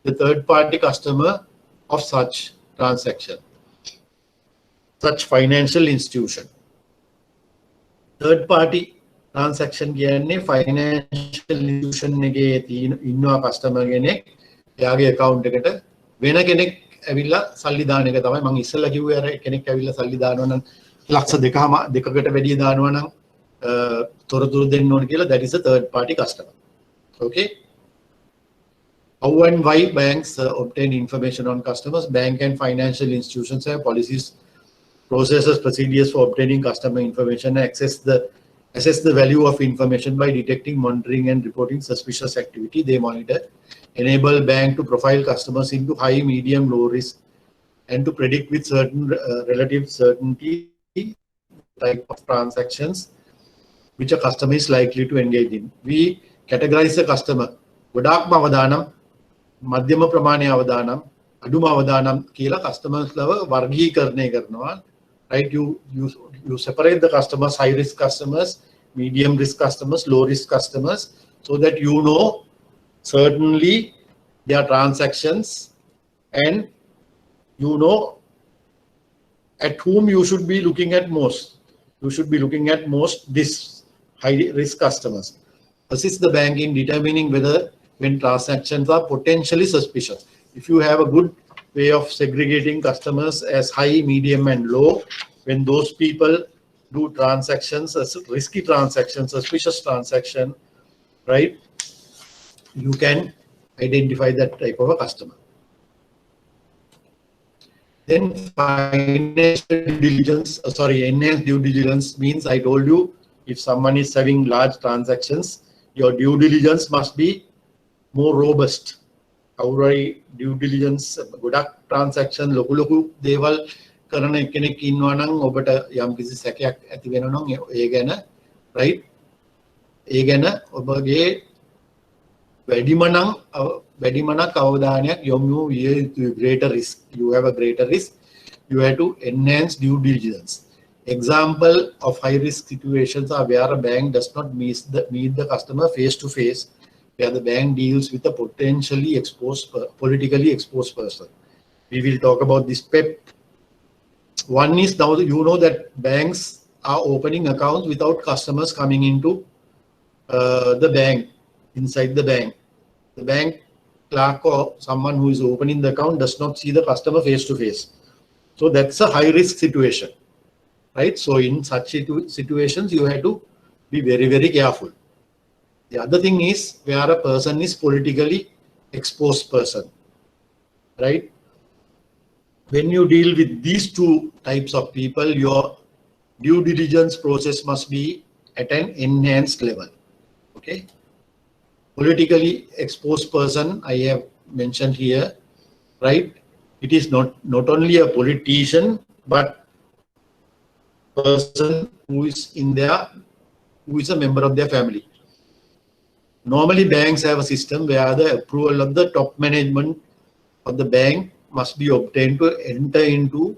the third-party customer of such transaction, such financial institution. Third-party transaction කියන්නේ financial institution එකේ තියෙන ඉන්නවා customer කෙනෙක් එයාගේ account එකට වෙන කෙනෙක් ඇවිල්ලා සල්ලි දාන එක තමයි මම ඉස්සෙල්ලා කිව්වේ අර කෙනෙක් ඇවිල්ලා සල්ලි දානවා නම් ලක්ෂ දෙකකට වැඩිය දානවා නම් තොරතුරු දෙන්න ඕන කියලා that is a third party customer. Okay. How and why banks obtain information on customers? Bank and financial institutions have policies, processes, procedures for obtaining customer information and assess the value of information by detecting, monitoring and reporting suspicious activity. They monitor, enable bank to profile customers into high, medium, low risk and to predict with certain relative certainty type of transactions which a customer is likely to engage in. We categorize the customer. ගොඩාක්ම අවදානම් මධ්‍යම ප්‍රමාණයේ අවදානම් අඩුම අවදානම් කියලා customers ලව වර්ගීකරණය කරනවා. Right, you separate the customers, high risk customers, medium risk customers, low risk customers, so that you know certainly their transactions and you know at whom you should be looking at most. You should be looking at most this high risk customers. Assist the bank in determining whether when transactions are potentially suspicious. If you have a good way of segregating customers as high, medium and low, when those people do transactions as risky transactions, suspicious transaction, right, you can identify that type of a customer. Then financial due diligence, enhanced due diligence means I told you if someone is having large transactions, your due diligence must be more robust. Already due diligence, ගොඩක් transaction ලොකු දේවල් කරන කෙනෙක් ඉන්නවා නම් ඔබට යම් කිසි සැකයක් ඇති වෙනවා නම් ඒ ගැන right ඒ ගැන ඔබගේ වැඩිමනක් අවධානයක් යොමු විය යුතුයි. Greater risk, you have a greater risk, you have to enhance due diligence. Example of high risk situations are where a bank does not meet the customer face to face, where the bank deals with a potentially politically exposed person. We will talk about this PEP. One is now you know that banks are opening accounts without customers coming into the bank, inside the bank. The bank clerk or someone who is opening the account does not see the customer face to face. So that's a high risk situation, right? So in such situations, you have to be very, very careful. The other thing is where a person is politically exposed person, right? When you deal with these two types of people, your due diligence process must be at an enhanced level. Okay. Politically exposed person, I have mentioned here, right? It is not only a politician, but person who is a member of their family. Normally, banks have a system where the approval of the top management of the bank must be obtained to enter into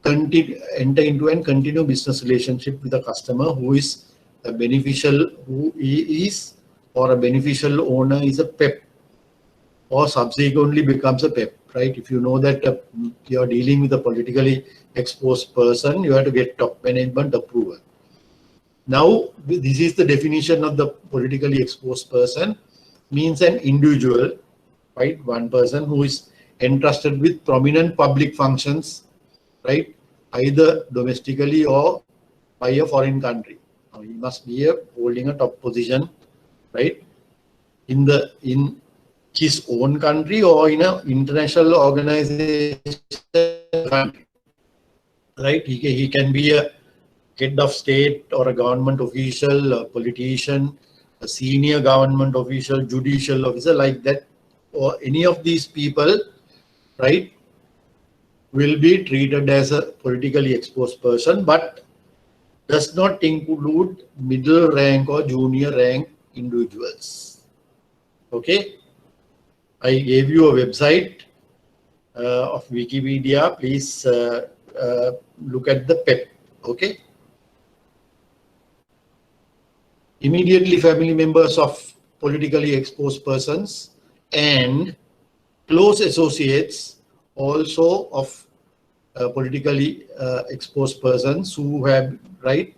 and continue business relationship with a customer who is a beneficial, or a beneficial owner is a PEP, or subsequently becomes a PEP, right? If you know that you are dealing with a politically exposed person, you have to get top management approval. Now, this is the definition of the politically exposed person, means an individual, right? One person who is entrusted with prominent public functions, right? Either domestically or by a foreign country. Now, he must be holding a top position, right? In his own country or in an international organization country, right? He can be a head of state or a government official, a politician, a senior government official, judicial officer, like that, or any of these people, right, will be treated as a politically exposed person, but does not include middle rank or junior rank individuals. Okay, I gave you a website of Wikipedia. Please look at the PEP. Okay. Immediately family members of politically exposed persons and close associates also of politically exposed persons who have, right,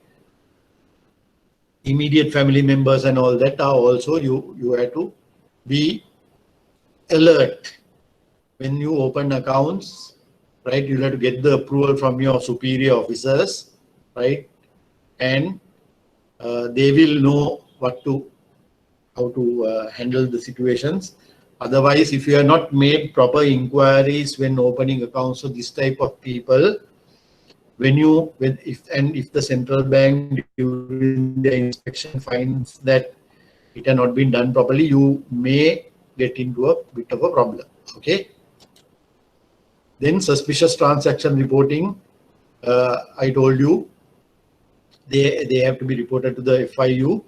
immediate family members and all that are also, you have to be alert when you open accounts, right? You'll have to get the approval from your superior officers, right? And they will know how to handle the situations. Otherwise, if you have not made proper inquiries when opening accounts for this type of people, if the central bank during the inspection finds that it has not been done properly, you may get into a bit of a problem. Okay. Then suspicious transaction reporting. I told you they have to be reported to the FIU,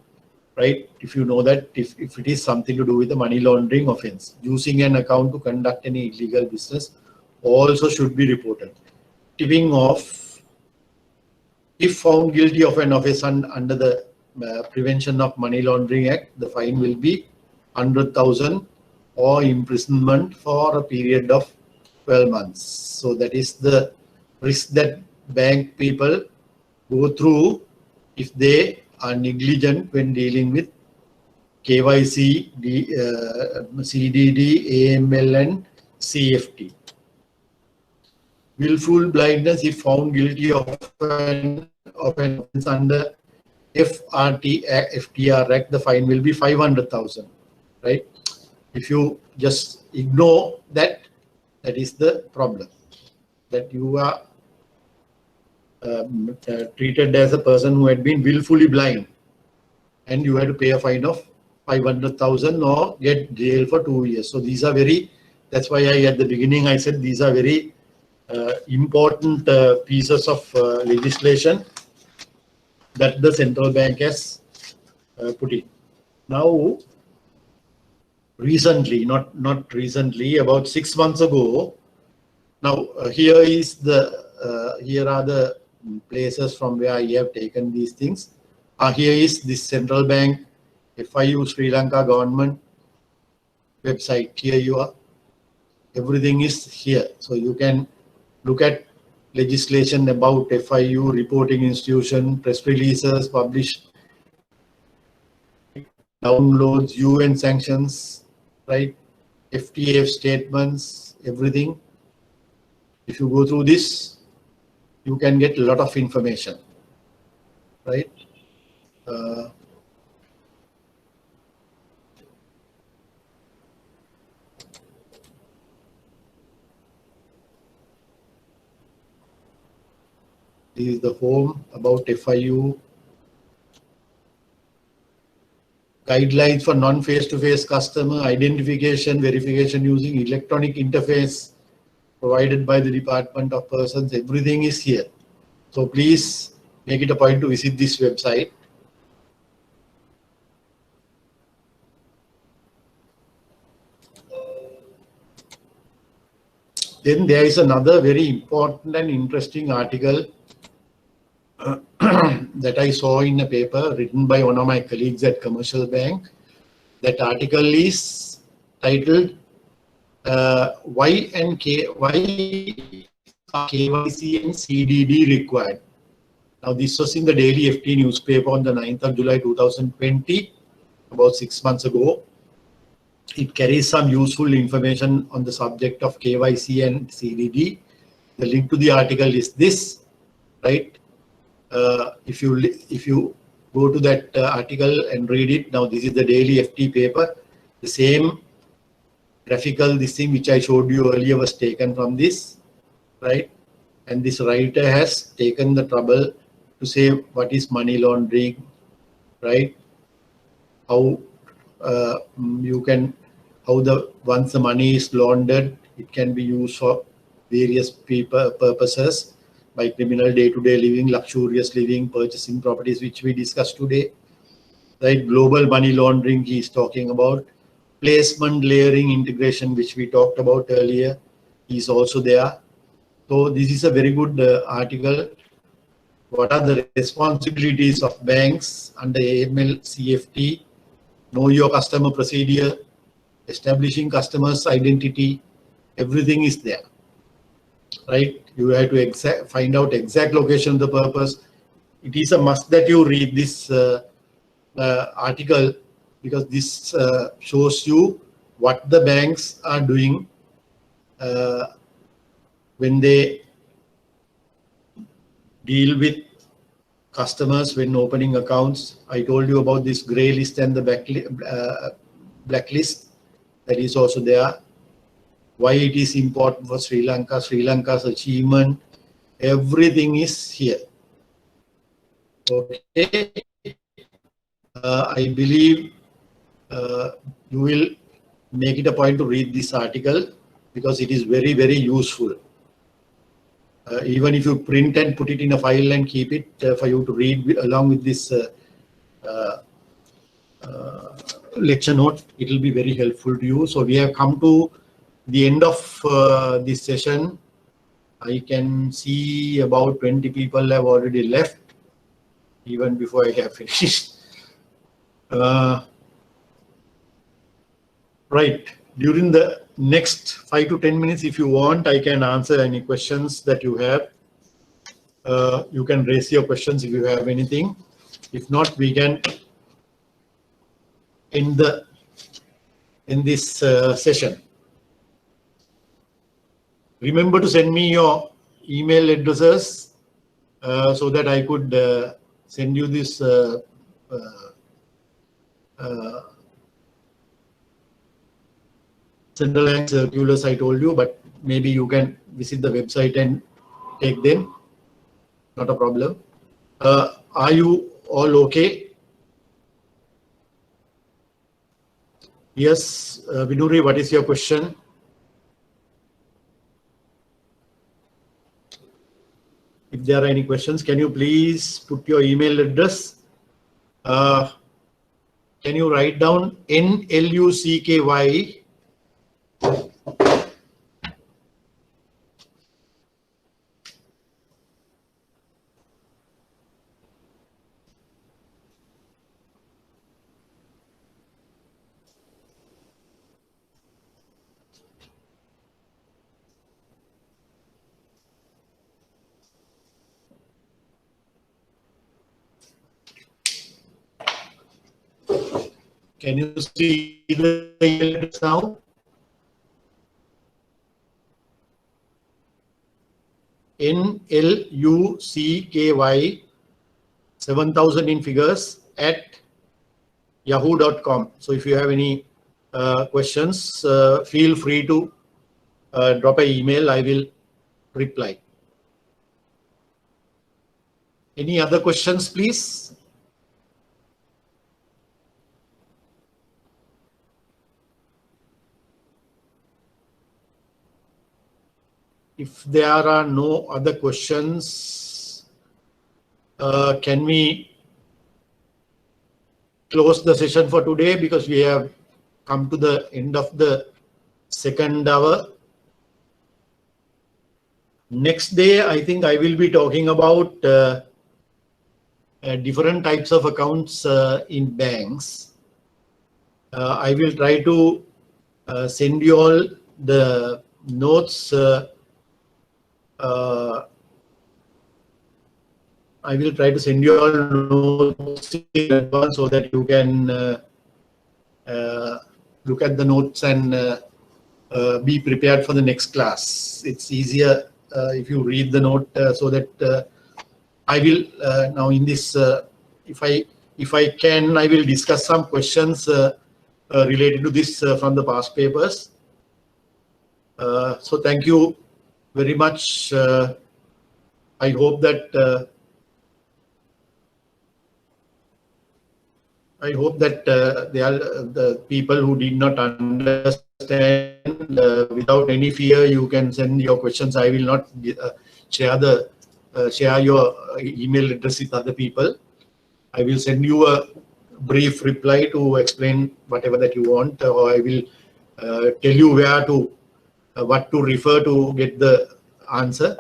right? If you know that if it is something to do with the money laundering offense, using an account to conduct any illegal business also should be reported. Tipping off. If found guilty of an offence under the Prevention of Money Laundering Act, the fine will be 100,000 or imprisonment for a period of 12 months. So that is the risk that bank people go through if they are negligent when dealing with KYC, CDD, AML and CFT. Willful blindness, if found guilty of an offence under FTR Act, the fine will be 500,000, right? If you just ignore that, that is the problem, that you are treated as a person who had been willfully blind and you had to pay a fine of 500,000 or get jail for 2 years. So these are that's why at the beginning I said these are very important pieces of legislation that the central bank has put in. Now, recently, not recently, about 6 months ago. Now here are the places from where I have taken these things. Here is this central bank FIU Sri Lanka government website. Here you are. Everything is here, so you can look at legislation about FIU, reporting institution, press releases published, downloads, UN sanctions, right? FTF statements, everything. If you go through this, you can get a lot of information, right? This is the form about FIU. Guidelines for non-face-to-face customer identification, verification using electronic interface provided by the Department of Persons. Everything is here. So please make it a point to visit this website. Then there is another very important and interesting article that I saw in a paper written by one of my colleagues at Commercial Bank. That article is titled why are KYC and CDD required? Now this was in the Daily FT newspaper on the 9th of July 2020, about 6 months ago. It carries some useful information on the subject of KYC and CDD. The link to the article is this, right? If you go to that article and read it, now this is the Daily FT paper. The same graphical, this thing which I showed you earlier was taken from this, right? And this writer has taken the trouble to say what is money laundering, right? How once the money is laundered, it can be used for various purposes by criminal day-to-day living, luxurious living, purchasing properties, which we discussed today, right? Global money laundering he is talking about. Placement, layering, integration, which we talked about earlier, is also there. So this is a very good article. What are the responsibilities of banks under AML, CFT? Know your customer procedure, establishing customers' identity, everything is there, right? You have to find out exact location of the purpose. It is a must that you read this article because this shows you what the banks are doing when they deal with customers when opening accounts. I told you about this grey list and the blacklist that is also there. Why it is important for Sri Lanka, Sri Lanka's achievement, everything is here. Okay, I believe you will make it a point to read this article because it is very, very useful. Even if you print and put it in a file and keep it for you to read along with this lecture note, it will be very helpful to you. So we have come to the end of this session. I can see about 20 people have already left even before I have finished. Right, during the next 5 to 10 minutes, if you want, I can answer any questions that you have. You can raise your questions if you have anything. If not, we can end this session. Remember to send me your email addresses so that I could send you this central bank circulars I told you, but maybe you can visit the website and take them. Not a problem. Are you all okay? Yes, Vinuri, what is your question? If there are any questions, can you please put your email address? Can you write down NLUCKY? Can you see the email address now? NLUCKY 7000 in figures at yahoo.com. So if you have any questions, feel free to drop an email. I will reply. Any other questions, please? If there are no other questions, can we close the session for today because we have come to the end of the second hour. Next day, I think I will be talking about different types of accounts in banks. I will try to send you all the notes. I will try to send you all notes in advance so that you can look at the notes and be prepared for the next class. It's easier if you read the note so that I will now in this, if I can, I will discuss some questions related to this from the past papers. So thank you very much. I hope that the people who did not understand, without any fear, you can send your questions. I will not share your email address with other people. I will send you a brief reply to explain whatever that you want, or I will tell you where to what to refer to get the answer.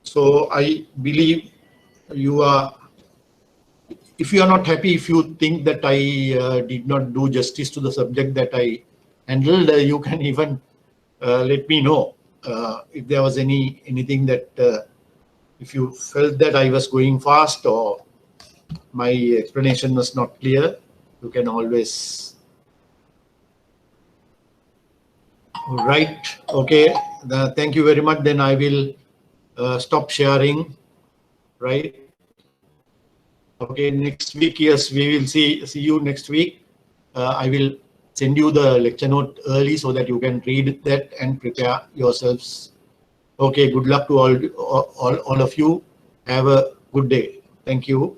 So I believe you are, if you are not happy, if you think that I did not do justice to the subject that I handled, you can even let me know if there was anything that if you felt that I was going fast or my explanation was not clear, you can always write. Okay, thank you very much. Then I will stop sharing, right? Okay, next week, yes, we will see you next week. I will send you the lecture note early so that you can read that and prepare yourselves. Okay, good luck to all of you. Have a good day. Thank you.